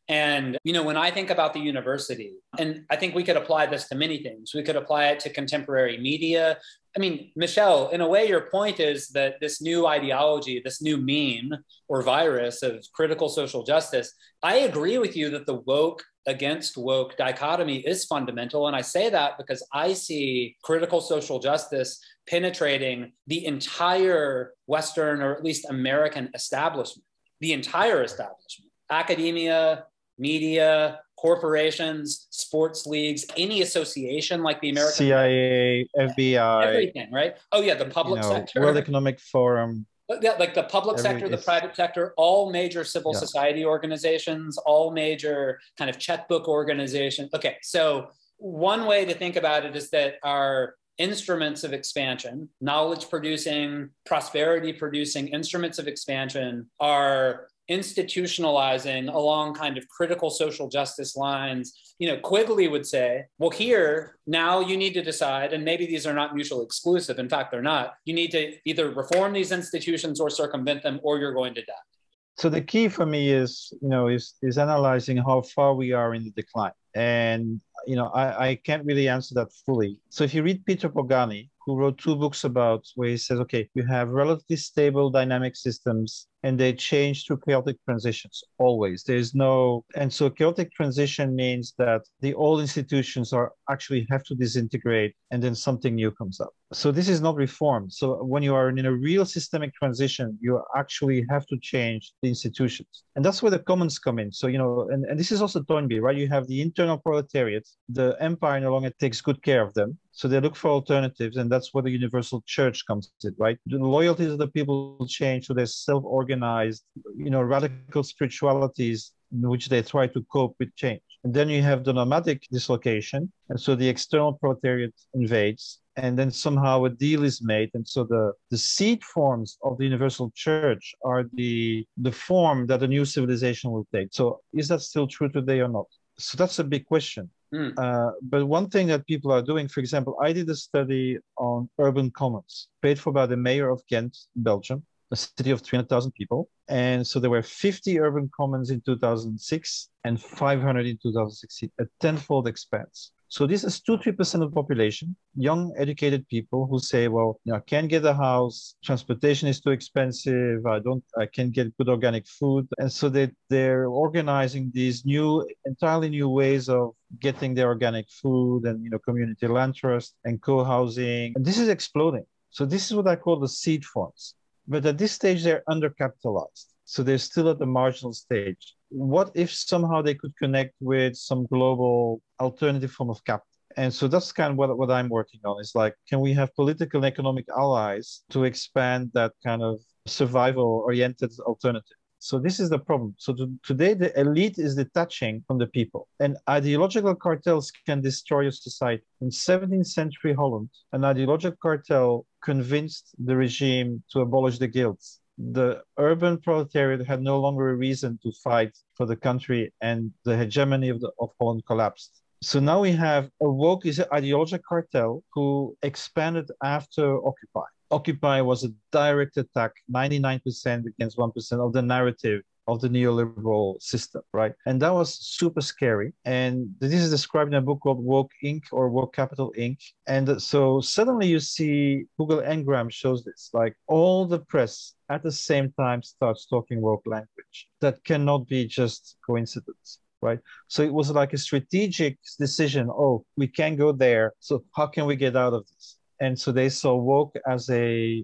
S1: And, when I think about the university, and I think we could apply this to many things. We could apply it to contemporary media. I mean, Michelle, in a way, your point is that this new ideology, this new meme or virus of critical social justice, I agree with you that the woke against woke dichotomy is fundamental. And I say that because I see critical social justice penetrating the entire Western, or at least American establishment, the entire establishment, academia, media, corporations, sports leagues, any association like the American
S2: CIA, FBI,
S1: everything, right? Oh yeah, the public sector,
S2: World Economic Forum.
S1: Yeah, like the public sector, the private sector, all major civil society organizations, all major kind of checkbook organizations. Okay, so one way to think about it is that our instruments of expansion, knowledge producing, prosperity producing instruments of expansion are institutionalizing along kind of critical social justice lines. Quigley would say, well, here, now you need to decide, and maybe these are not mutually exclusive. In fact, they're not. You need to either reform these institutions or circumvent them, or you're going to die.
S2: So the key for me is analyzing how far we are in the decline. And, I can't really answer that fully. So if you read Peter Pogani, who wrote 2 books about where he says, okay, you have relatively stable dynamic systems and they change through chaotic transitions always. And so chaotic transition means that the old institutions actually have to disintegrate and then something new comes up. So this is not reform. So when you are in a real systemic transition, you actually have to change the institutions. And that's where the commons come in. So, and this is also Toynbee, right? You have the internal proletariat. The empire no longer takes good care of them. So they look for alternatives, and that's where the universal church comes in, right? The loyalties of the people change, so they're self-organized, radical spiritualities in which they try to cope with change. And then you have the nomadic dislocation, and so the external proletariat invades, and then somehow a deal is made. And so the seed forms of the universal church are the form that a new civilization will take. So is that still true today or not? So that's a big question.
S1: Mm.
S2: But one thing that people are doing, for example, I did a study on urban commons paid for by the mayor of Ghent, Belgium, a city of 300,000 people. And so there were 50 urban commons in 2006 and 500 in 2016, a tenfold expanse. So this is 2-3% of the population, young, educated people who say, well, I can't get a house, transportation is too expensive, I can't get good organic food. And so they're organizing these entirely new ways of getting their organic food and, community land trust and co-housing. And this is exploding. So this is what I call the seed funds. But at this stage, they're undercapitalized. So they're still at the marginal stage. What if somehow they could connect with some global alternative form of capital? And so that's kind of what I'm working on. Is like, can we have political and economic allies to expand that kind of survival-oriented alternative? So this is the problem. So today, the elite is detaching from the people. And ideological cartels can destroy a society. In 17th century Holland, an ideological cartel convinced the regime to abolish the guilds. The urban proletariat had no longer a reason to fight for the country, and the hegemony of Holland collapsed. So now we have a woke ideological cartel who expanded after Occupy. Occupy was a direct attack, 99% against 1% of the narrative of the neoliberal system, right? And that was super scary. And this is described in a book called Woke Inc. or Woke Capital Inc. And so suddenly you see Google Ngram shows this, like all the press at the same time starts talking woke language. That cannot be just coincidence. Right. So it was like a strategic decision. Oh, we can't go there. So how can we get out of this? And so they saw woke as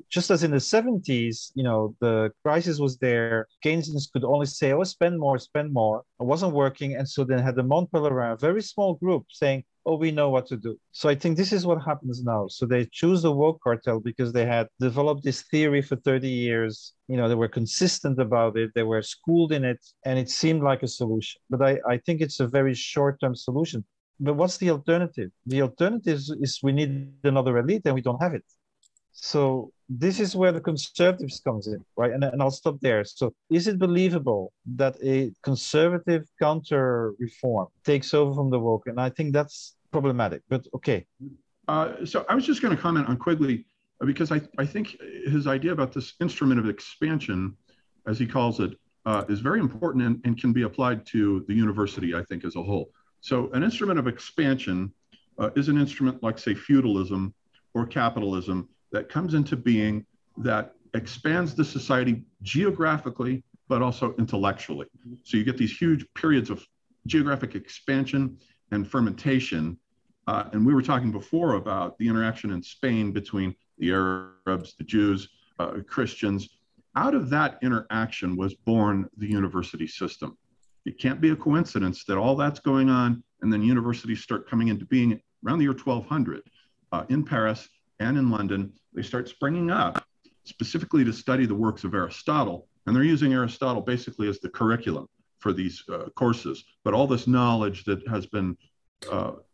S2: just as in the 70s, the crisis was there. Keynesians could only say, oh, spend more, spend more. It wasn't working. And so they had the Mont Pelerin, a very small group saying, oh, we know what to do. So I think this is what happens now. So they choose the woke cartel because they had developed this theory for 30 years. They were consistent about it. They were schooled in it, and it seemed like a solution. But I think it's a very short-term solution. But what's the alternative? The alternative is we need another elite, and we don't have it. So this is where the conservatives comes in, right? And I'll stop there. So is it believable that a conservative counter-reform takes over from the woke? And I think that's problematic, but okay.
S3: So I was just going to comment on Quigley, because I think his idea about this instrument of expansion, as he calls it, is very important and can be applied to the university, I think, as a whole. So an instrument of expansion is an instrument like, say, feudalism or capitalism that comes into being that expands the society geographically, but also intellectually. So you get these huge periods of geographic expansion and fermentation. And we were talking before about the interaction in Spain between the Arabs, the Jews, Christians. Out of that interaction was born the university system. It can't be a coincidence that all that's going on and then universities start coming into being around the year 1200 in Paris and in London. They start springing up specifically to study the works of Aristotle. And they're using Aristotle basically as the curriculum for these courses. But all this knowledge that has been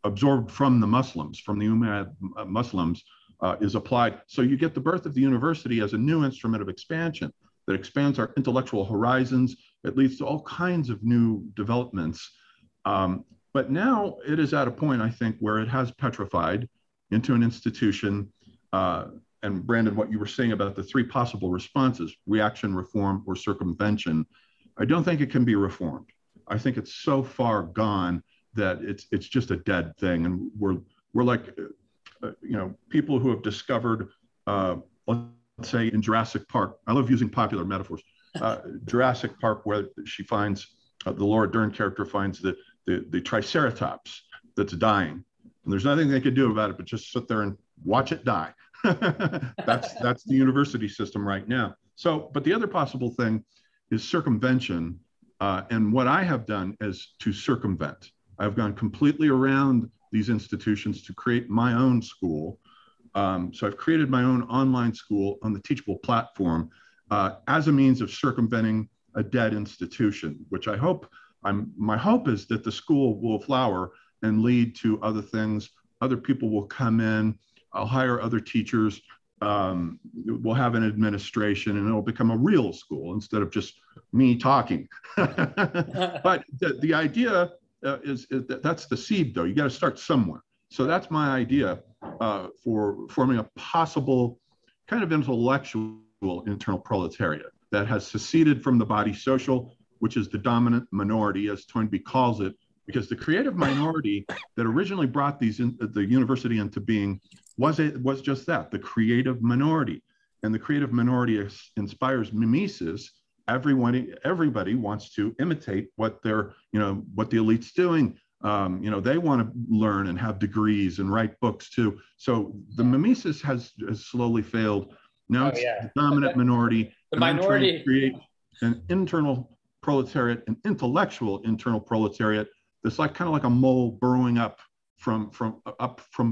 S3: absorbed from the Muslims, from the Umayyad Muslims, is applied. So you get the birth of the university as a new instrument of expansion that expands our intellectual horizons. It leads to all kinds of new developments. But now it is at a point, I think, where it has petrified into an institution. And Brandon, what you were saying about the three possible responses, reaction, reform, or circumvention, I don't think it can be reformed. I think it's so far gone that it's just a dead thing. And we're like, people who have discovered, let's say in Jurassic Park, I love using popular metaphors, Jurassic Park, where she finds, the Laura Dern character finds the Triceratops that's dying. And there's nothing they could do about it, but just sit there and watch it die. That's the university system right now. So, but the other possible thing is circumvention. And what I have done is to circumvent. I've gone completely around these institutions to create my own school. So I've created my own online school on the Teachable platform as a means of circumventing a dead institution, which I hope, my hope is that the school will flower and lead to other things. Other people will come in. I'll hire other teachers. We'll have an administration, and it'll become a real school instead of just me talking. But the idea that's the seed, though. You got to start somewhere. So that's my idea for forming a possible kind of intellectual internal proletariat that has seceded from the body social, which is the dominant minority, as Toynbee calls it, because the creative minority that originally brought the university into being was just that, the creative minority. And the creative minority inspires mimesis. Everybody wants to imitate what the elite's doing. They want to learn and have degrees and write books too. So the mimesis has slowly failed. Now it's the dominant minority.
S1: The minority
S3: trying to create an internal proletariat, an intellectual internal proletariat that's kind of like a mole burrowing up from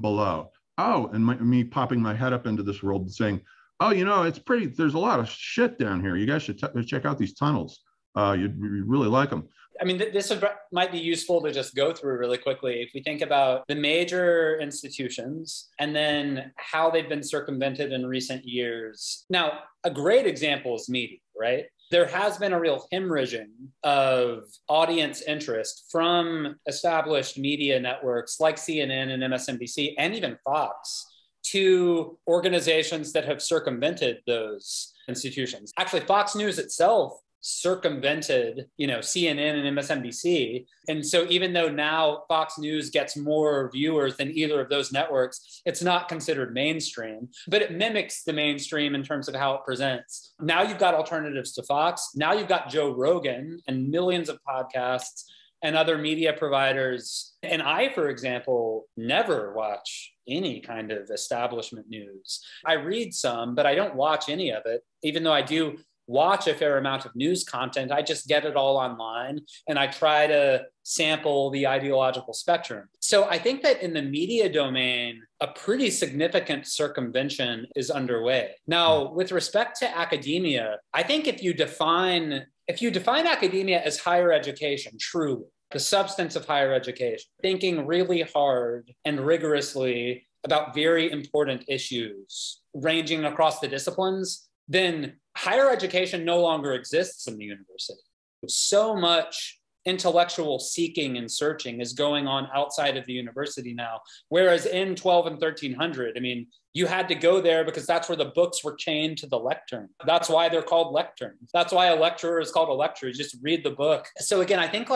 S3: below. Oh, and me popping my head up into this world and saying, oh, it's pretty. There's a lot of shit down here. You guys should check out these tunnels. You'd really like them.
S1: I mean, this might be useful to just go through really quickly. If we think about the major institutions and then how they've been circumvented in recent years. Now, a great example is media, right? There has been a real hemorrhaging of audience interest from established media networks like CNN and MSNBC and even Fox to organizations that have circumvented those institutions. Actually, Fox News itself circumvented, CNN and MSNBC. And so even though now Fox News gets more viewers than either of those networks, it's not considered mainstream, but it mimics the mainstream in terms of how it presents. Now you've got alternatives to Fox. Now you've got Joe Rogan and millions of podcasts and other media providers. And I, for example, never watch any kind of establishment news. I read some, but I don't watch any of it, even though I do watch a fair amount of news content. I just get it all online and I try to sample the ideological spectrum. So I think that in the media domain, a pretty significant circumvention is underway. Now, with respect to academia, I think if you define academia as higher education, truly, the substance of higher education, thinking really hard and rigorously about very important issues ranging across the disciplines, then higher education no longer exists in the university. So much intellectual seeking and searching is going on outside of the university now. Whereas in 12 and 1300, I mean, you had to go there because that's where the books were chained to the lectern. That's why they're called lecterns. That's why a lecturer is called a lecturer. You just read the book. So again, I think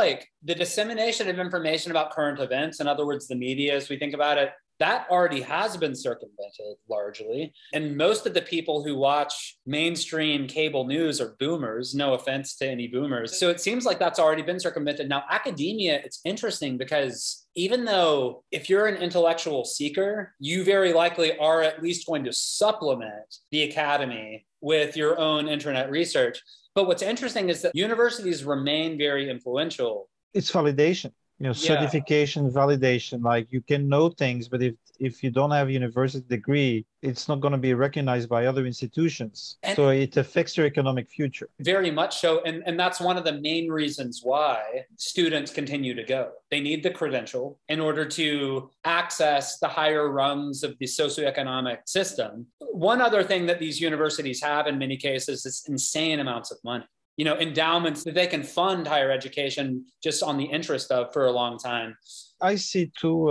S1: the dissemination of information about current events, in other words, the media, as we think about it, that already has been circumvented largely. And most of the people who watch mainstream cable news are boomers, no offense to any boomers. So it seems like that's already been circumvented. Now, academia, it's interesting because even though if you're an intellectual seeker, you very likely are at least going to supplement the academy with your own internet research. But what's interesting is that universities remain very influential.
S2: It's validation. Certification, validation, like you can know things, but if you don't have a university degree, it's not going to be recognized by other institutions. So it affects your economic future.
S1: Very much so. And that's one of the main reasons why students continue to go. They need the credential in order to access the higher rungs of the socioeconomic system. One other thing that these universities have in many cases is insane amounts of money. Endowments that they can fund higher education just on the interest of for a long time.
S2: I see two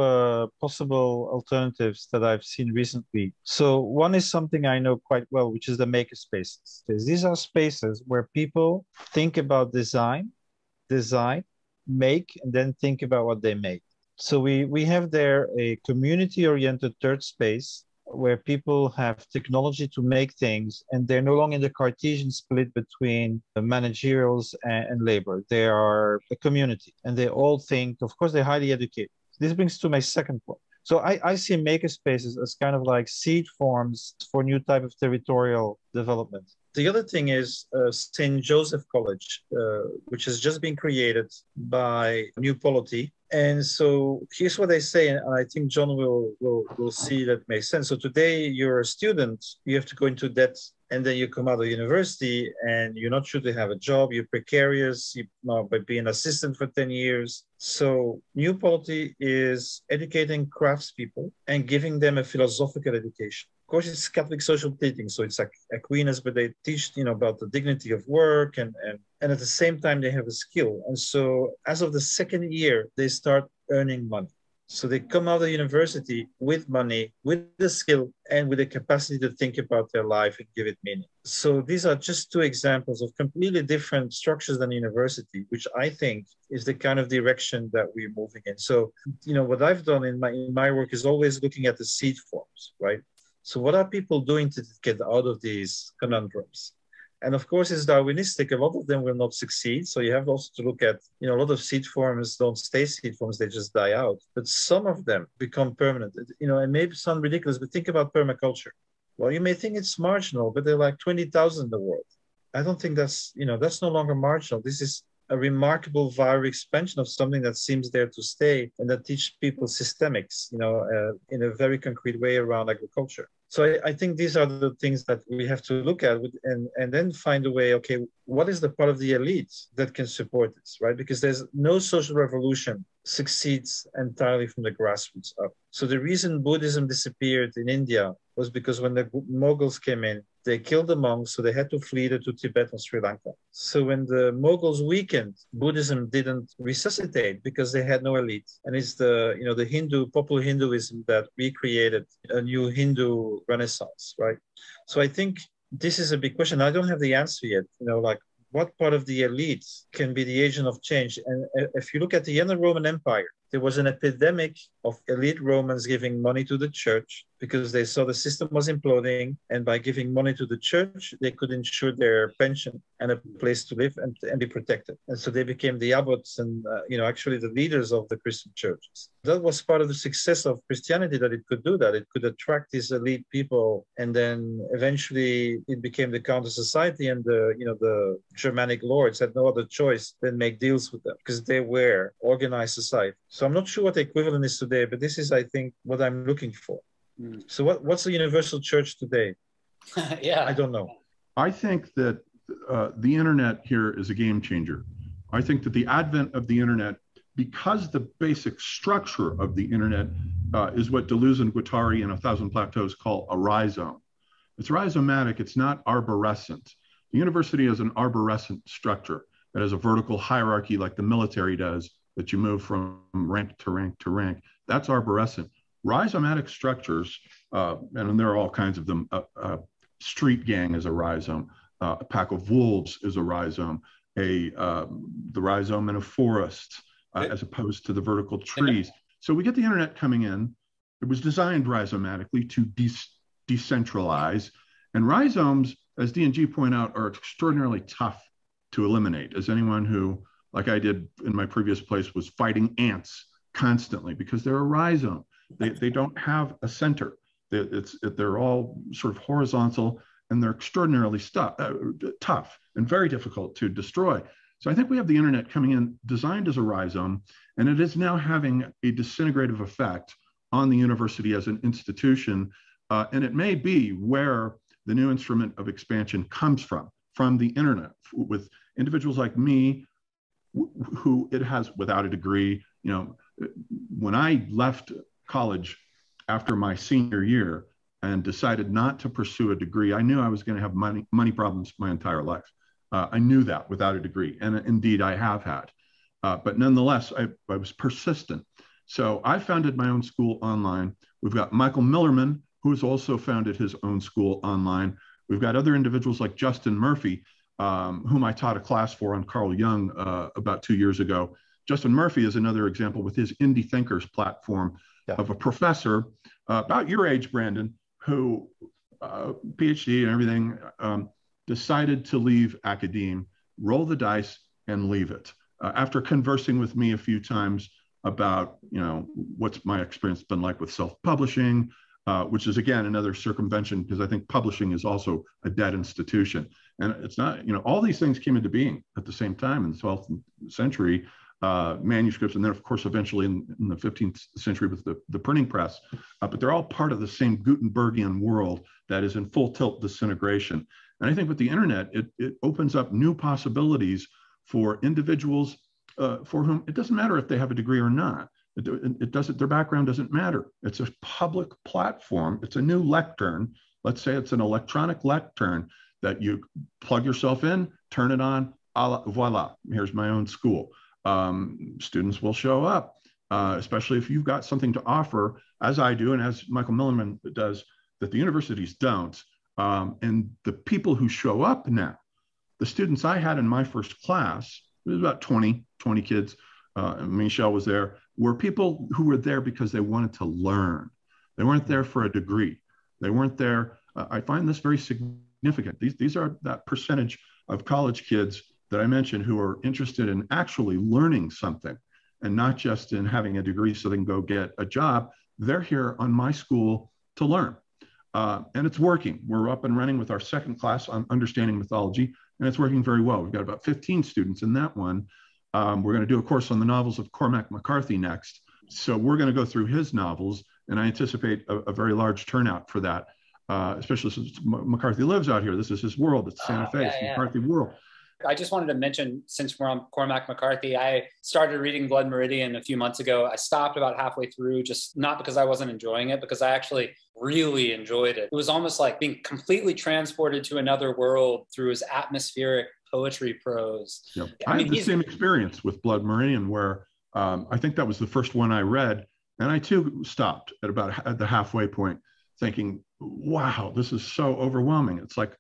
S2: possible alternatives that I've seen recently. So one is something I know quite well, which is the maker spaces. These are spaces where people think about design, make, and then think about what they make. So we have there a community-oriented third space where people have technology to make things, and they're no longer in the Cartesian split between the managerials and labor. They are a community, and they all think, of course, they're highly educated. This brings to my second point. So I see makerspaces as kind of like seed forms for new type of territorial development. The other thing is St. Joseph College, which has just been created by New Polity. And so here's what they say, and I think John will see that makes sense. So today you're a student, you have to go into debt, and then you come out of university and you're not sure to have a job, you're precarious, by being an assistant for 10 years. So New Polity is educating craftspeople and giving them a philosophical education course, it's Catholic social teaching, so it's like Aquinas, but they teach, about the dignity of work, and at the same time they have a skill. And so as of the second year, they start earning money. So they come out of university with money, with the skill, and with the capacity to think about their life and give it meaning. So these are just two examples of completely different structures than university, which I think is the kind of direction that we're moving in. So, what I've done in my work is always looking at the seed forms, right? So what are people doing to get out of these conundrums? And of course, it's Darwinistic. A lot of them will not succeed. So you have also to look at, a lot of seed forms don't stay seed forms, they just die out. But some of them become permanent, and maybe sound ridiculous, but think about permaculture. Well, you may think it's marginal, but there are like 20,000 in the world. I don't think that's no longer marginal. This is a remarkable viral expansion of something that seems there to stay and that teaches people systemics, in a very concrete way around agriculture. So I think these are the things that we have to look at and then find a way, okay, what is the part of the elite that can support this, right? Because there's no social revolution succeeds entirely from the grassroots up. So the reason Buddhism disappeared in India was because when the Mughals came in, they killed the monks, so they had to flee to Tibet and Sri Lanka. So when the Mughals weakened, Buddhism didn't resuscitate because they had no elite. And it's the Hindu, popular Hinduism that recreated a new Hindu renaissance, right? So I think this is a big question. I don't have the answer yet, what part of the elite can be the agent of change? And if you look at the end of the Roman Empire, there was an epidemic of elite Romans giving money to the church because they saw the system was imploding. And by giving money to the church, they could ensure their pension and a place to live and be protected. And so they became the abbots and, actually the leaders of the Christian churches. That was part of the success of Christianity, that it could do that. It could attract these elite people. And then eventually it became the counter society, and the Germanic lords had no other choice than make deals with them because they were organized society. So I'm not sure what the equivalent is today, but this is, I think, what I'm looking for. So what's the universal church today?
S1: Yeah,
S2: I don't know.
S3: I think that the internet here is a game changer. I think that the advent of the internet, because the basic structure of the internet is what Deleuze and Guattari and A Thousand Plateaus call a rhizome. It's rhizomatic, it's not arborescent. The university has an arborescent structure that has a vertical hierarchy like the military does, that you move from rank to rank to rank. That's arborescent. Rhizomatic structures, and there are all kinds of them. Street gang is a rhizome. A pack of wolves is a rhizome. The rhizome in a forest, as opposed to the vertical trees. So we get the internet coming in. It was designed rhizomatically to decentralize. And rhizomes, as D&G point out, are extraordinarily tough to eliminate. As anyone who, like I did in my previous place, was fighting ants constantly because they're a rhizome. They don't have a center. They're all sort of horizontal, and they're extraordinarily tough and very difficult to destroy. So I think we have the internet coming in designed as a rhizome, and it is now having a disintegrative effect on the university as an institution. And it may be where the new instrument of expansion comes from the internet, with individuals like me, who it has without a degree. When I left college after my senior year and decided not to pursue a degree, I knew I was going to have money problems my entire life. I knew that without a degree, and indeed I have had. But nonetheless, I was persistent. So I founded my own school online. We've got Michael Millerman, who has also founded his own school online. We've got other individuals like Justin Murphy, whom I taught a class for on Carl Jung about 2 years ago. Justin Murphy is another example with his Indie Thinkers platform of a professor about your age, Brandon, who PhD and everything, decided to leave academe, roll the dice and leave it. After conversing with me a few times about, what's my experience been like with self-publishing, which is, again, another circumvention, because I think publishing is also a dead institution. And it's not, all these things came into being at the same time in the 12th century, manuscripts, and then, of course, eventually in the 15th century with the printing press. But they're all part of the same Gutenbergian world that is in full tilt disintegration. And I think with the internet, it opens up new possibilities for individuals for whom it doesn't matter if they have a degree or not. It doesn't, their background doesn't matter. It's a public platform. It's a new lectern. Let's say it's an electronic lectern that you plug yourself in, turn it on, voila, here's my own school. Students will show up, especially if you've got something to offer, as I do, and as Michael Milliman does, that the universities don't. And the people who show up now, the students I had in my first class, it was about 20 kids, Michel was there, were people who were there because they wanted to learn. They weren't there for a degree. They weren't there. I find this very significant. These are that percentage of college kids that I mentioned who are interested in actually learning something and not just in having a degree so they can go get a job. They're here on my school to learn. And it's working. We're up and running with our second class on understanding mythology, and it's working very well. We've got about 15 students in that one. We're going to do a course on the novels of Cormac McCarthy next. So we're going to go through his novels, and I anticipate a very large turnout for that, especially since McCarthy lives out here. This is his world. It's Santa Fe, it's McCarthy world.
S1: I just wanted to mention, since we're on Cormac McCarthy, I started reading Blood Meridian a few months ago. I stopped about halfway through, just not because I wasn't enjoying it, because I actually really enjoyed it. It was almost like being completely transported to another world through his atmospheric poetry prose.
S3: Yep. I had the same experience with Blood Meridian, where I think that was the first one I read, and I too stopped at about the halfway point, thinking, wow, this is so overwhelming. It's like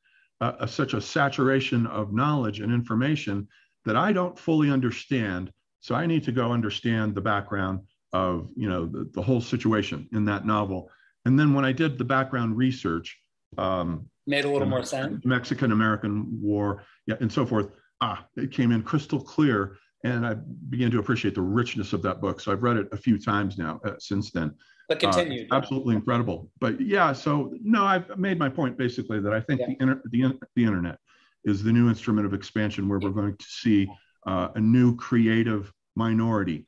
S3: such a saturation of knowledge and information that I don't fully understand. So I need to go understand the background of, you know, the whole situation in that novel. And then when I did the background research,
S1: made a little more sense.
S3: Mexican-American War, yeah, and so forth. It came in crystal clear, and I began to appreciate the richness of that book. So I've read it a few times now since then.
S1: But continue.
S3: Absolutely incredible. But yeah, so no, I've made my point basically that I think the internet is the new instrument of expansion, where we're going to see a new creative minority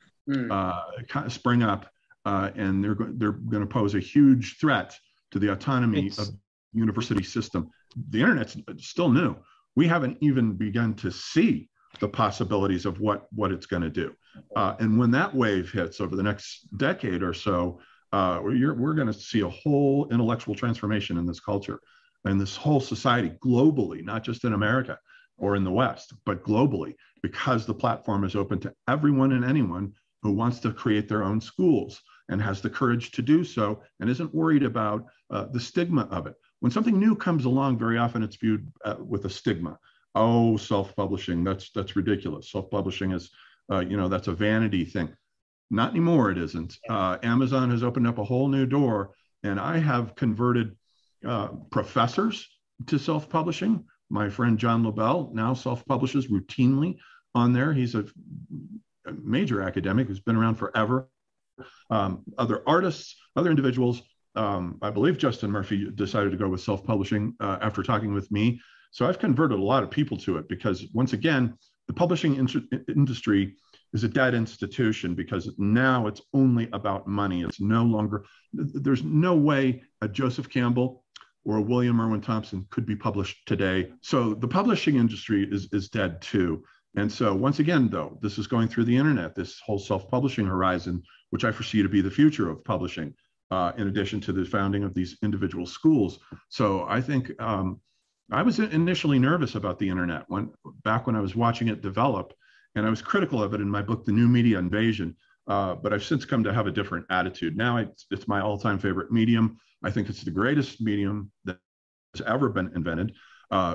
S3: spring up, and they're going to pose a huge threat to the autonomy of the university system. The internet's still new. We haven't even begun to see the possibilities of what it's going to do. And when that wave hits over the next decade or so, we're going to see a whole intellectual transformation in this culture and this whole society globally, not just in America or in the West, but globally, because the platform is open to everyone and anyone who wants to create their own schools and has the courage to do so and isn't worried about the stigma of it. When something new comes along, very often it's viewed with a stigma. Oh, self-publishing, that's ridiculous. Self-publishing is, that's a vanity thing. Not anymore, it isn't. Amazon has opened up a whole new door, and I have converted professors to self-publishing. My friend John Lobel now self-publishes routinely on there. He's a major academic who's been around forever. Other artists, other individuals, I believe Justin Murphy decided to go with self-publishing after talking with me. So I've converted a lot of people to it because, once again, the publishing industry is a dead institution because now it's only about money. It's no longer, there's no way a Joseph Campbell or a William Irwin Thompson could be published today. So the publishing industry is dead too. And so once again, though, this is going through the internet, this whole self-publishing horizon, which I foresee to be the future of publishing, in addition to the founding of these individual schools. So I think I was initially nervous about the internet back when I was watching it develop, and I was critical of it in my book, The New Media Invasion. But I've since come to have a different attitude. Now it's my all-time favorite medium. I think it's the greatest medium that has ever been invented,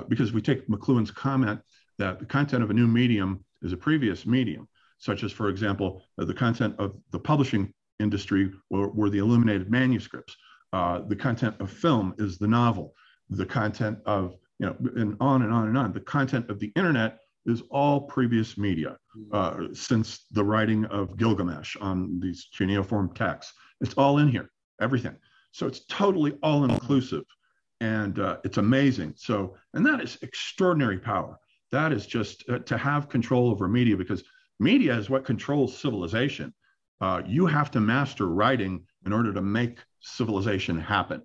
S3: because we take McLuhan's comment that the content of a new medium is a previous medium, such as, for example, the content of the publishing industry were the illuminated manuscripts. The content of film is the novel. The content of, and on and on and on. The content of the internet is all previous media since the writing of Gilgamesh on these cuneiform texts. It's all in here, everything. So it's totally all inclusive, and it's amazing. So, and that is extraordinary power. That is just to have control over media, because media is what controls civilization. You have to master writing in order to make civilization happen.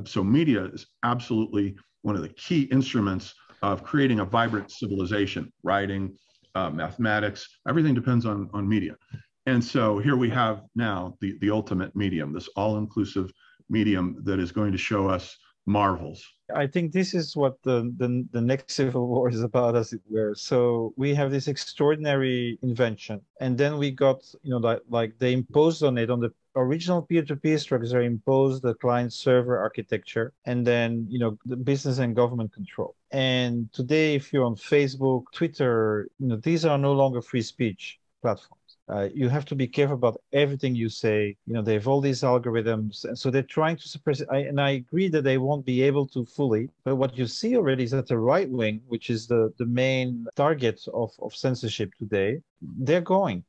S3: So media is absolutely one of the key instruments of creating a vibrant civilization. Writing, mathematics, everything depends on media. And so here we have now the ultimate medium, this all-inclusive medium that is going to show us marvels.
S2: I think this is what the next civil war is about, as it were. So we have this extraordinary invention, and then we got, like they imposed on it, on the original peer-to-peer structures, they imposed the client-server architecture, and then, the business and government control. And today, if you're on Facebook, Twitter, these are no longer free speech platforms. You have to be careful about everything you say. They have all these algorithms, and so they're trying to suppress it. And I agree that they won't be able to fully. But what you see already is that the right wing, which is the main target of censorship today, they're going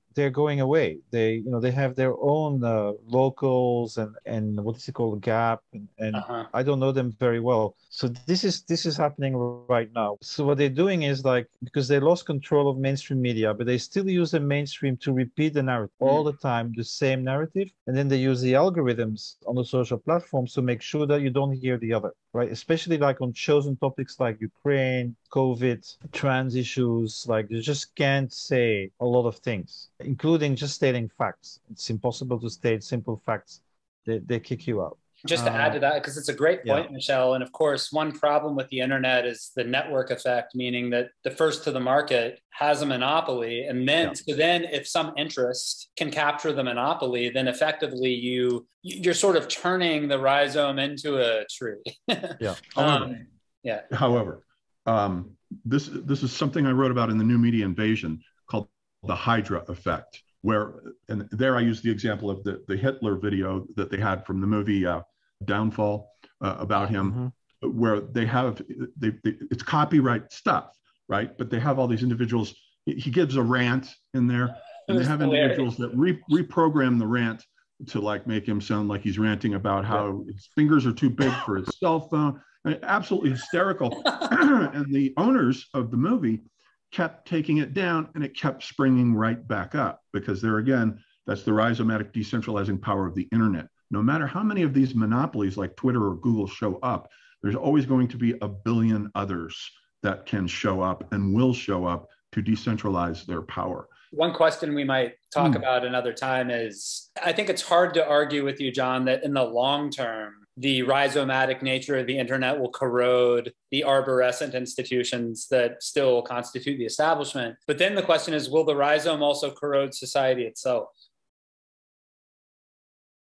S2: away. They have their own locals and what is it called, Gap, and I don't know them very well. So this is happening right now. So what they're doing is, like, because they lost control of mainstream media, but they still use the mainstream to repeat the narrative all the time, the same narrative, and then they use the algorithms on the social platforms to make sure that you don't hear the other, right? Especially like on chosen topics like Ukraine, COVID, trans issues. Like, you just can't say a lot of things, including just stating facts. It's impossible to state simple facts. They kick you out.
S1: Just to add to that, because it's a great point, Michel. And of course, one problem with the internet is the network effect, meaning that the first to the market has a monopoly. And then, so then if some interest can capture the monopoly, then effectively you're sort of turning the rhizome into a tree.
S3: However, this is something I wrote about in the New Media Invasion called the Hydra effect, where, and there I use the example of the Hitler video that they had from the movie Downfall about him, where they have, it's copyright stuff, right? But they have all these individuals, he gives a rant in there, and they have individuals that reprogram the rant to like make him sound like he's ranting about how his fingers are too big for his cell phone. Absolutely hysterical. And the owners of the movie kept taking it down, and it kept springing right back up, because there again, that's the rhizomatic decentralizing power of the internet. No matter how many of these monopolies like Twitter or Google show up, there's always going to be a billion others that can show up and will show up to decentralize their power.
S1: One question we might talk about another time is, I think it's hard to argue with you, John, that in the long term, the rhizomatic nature of the internet will corrode the arborescent institutions that still constitute the establishment. But then the question is, will the rhizome also corrode society itself?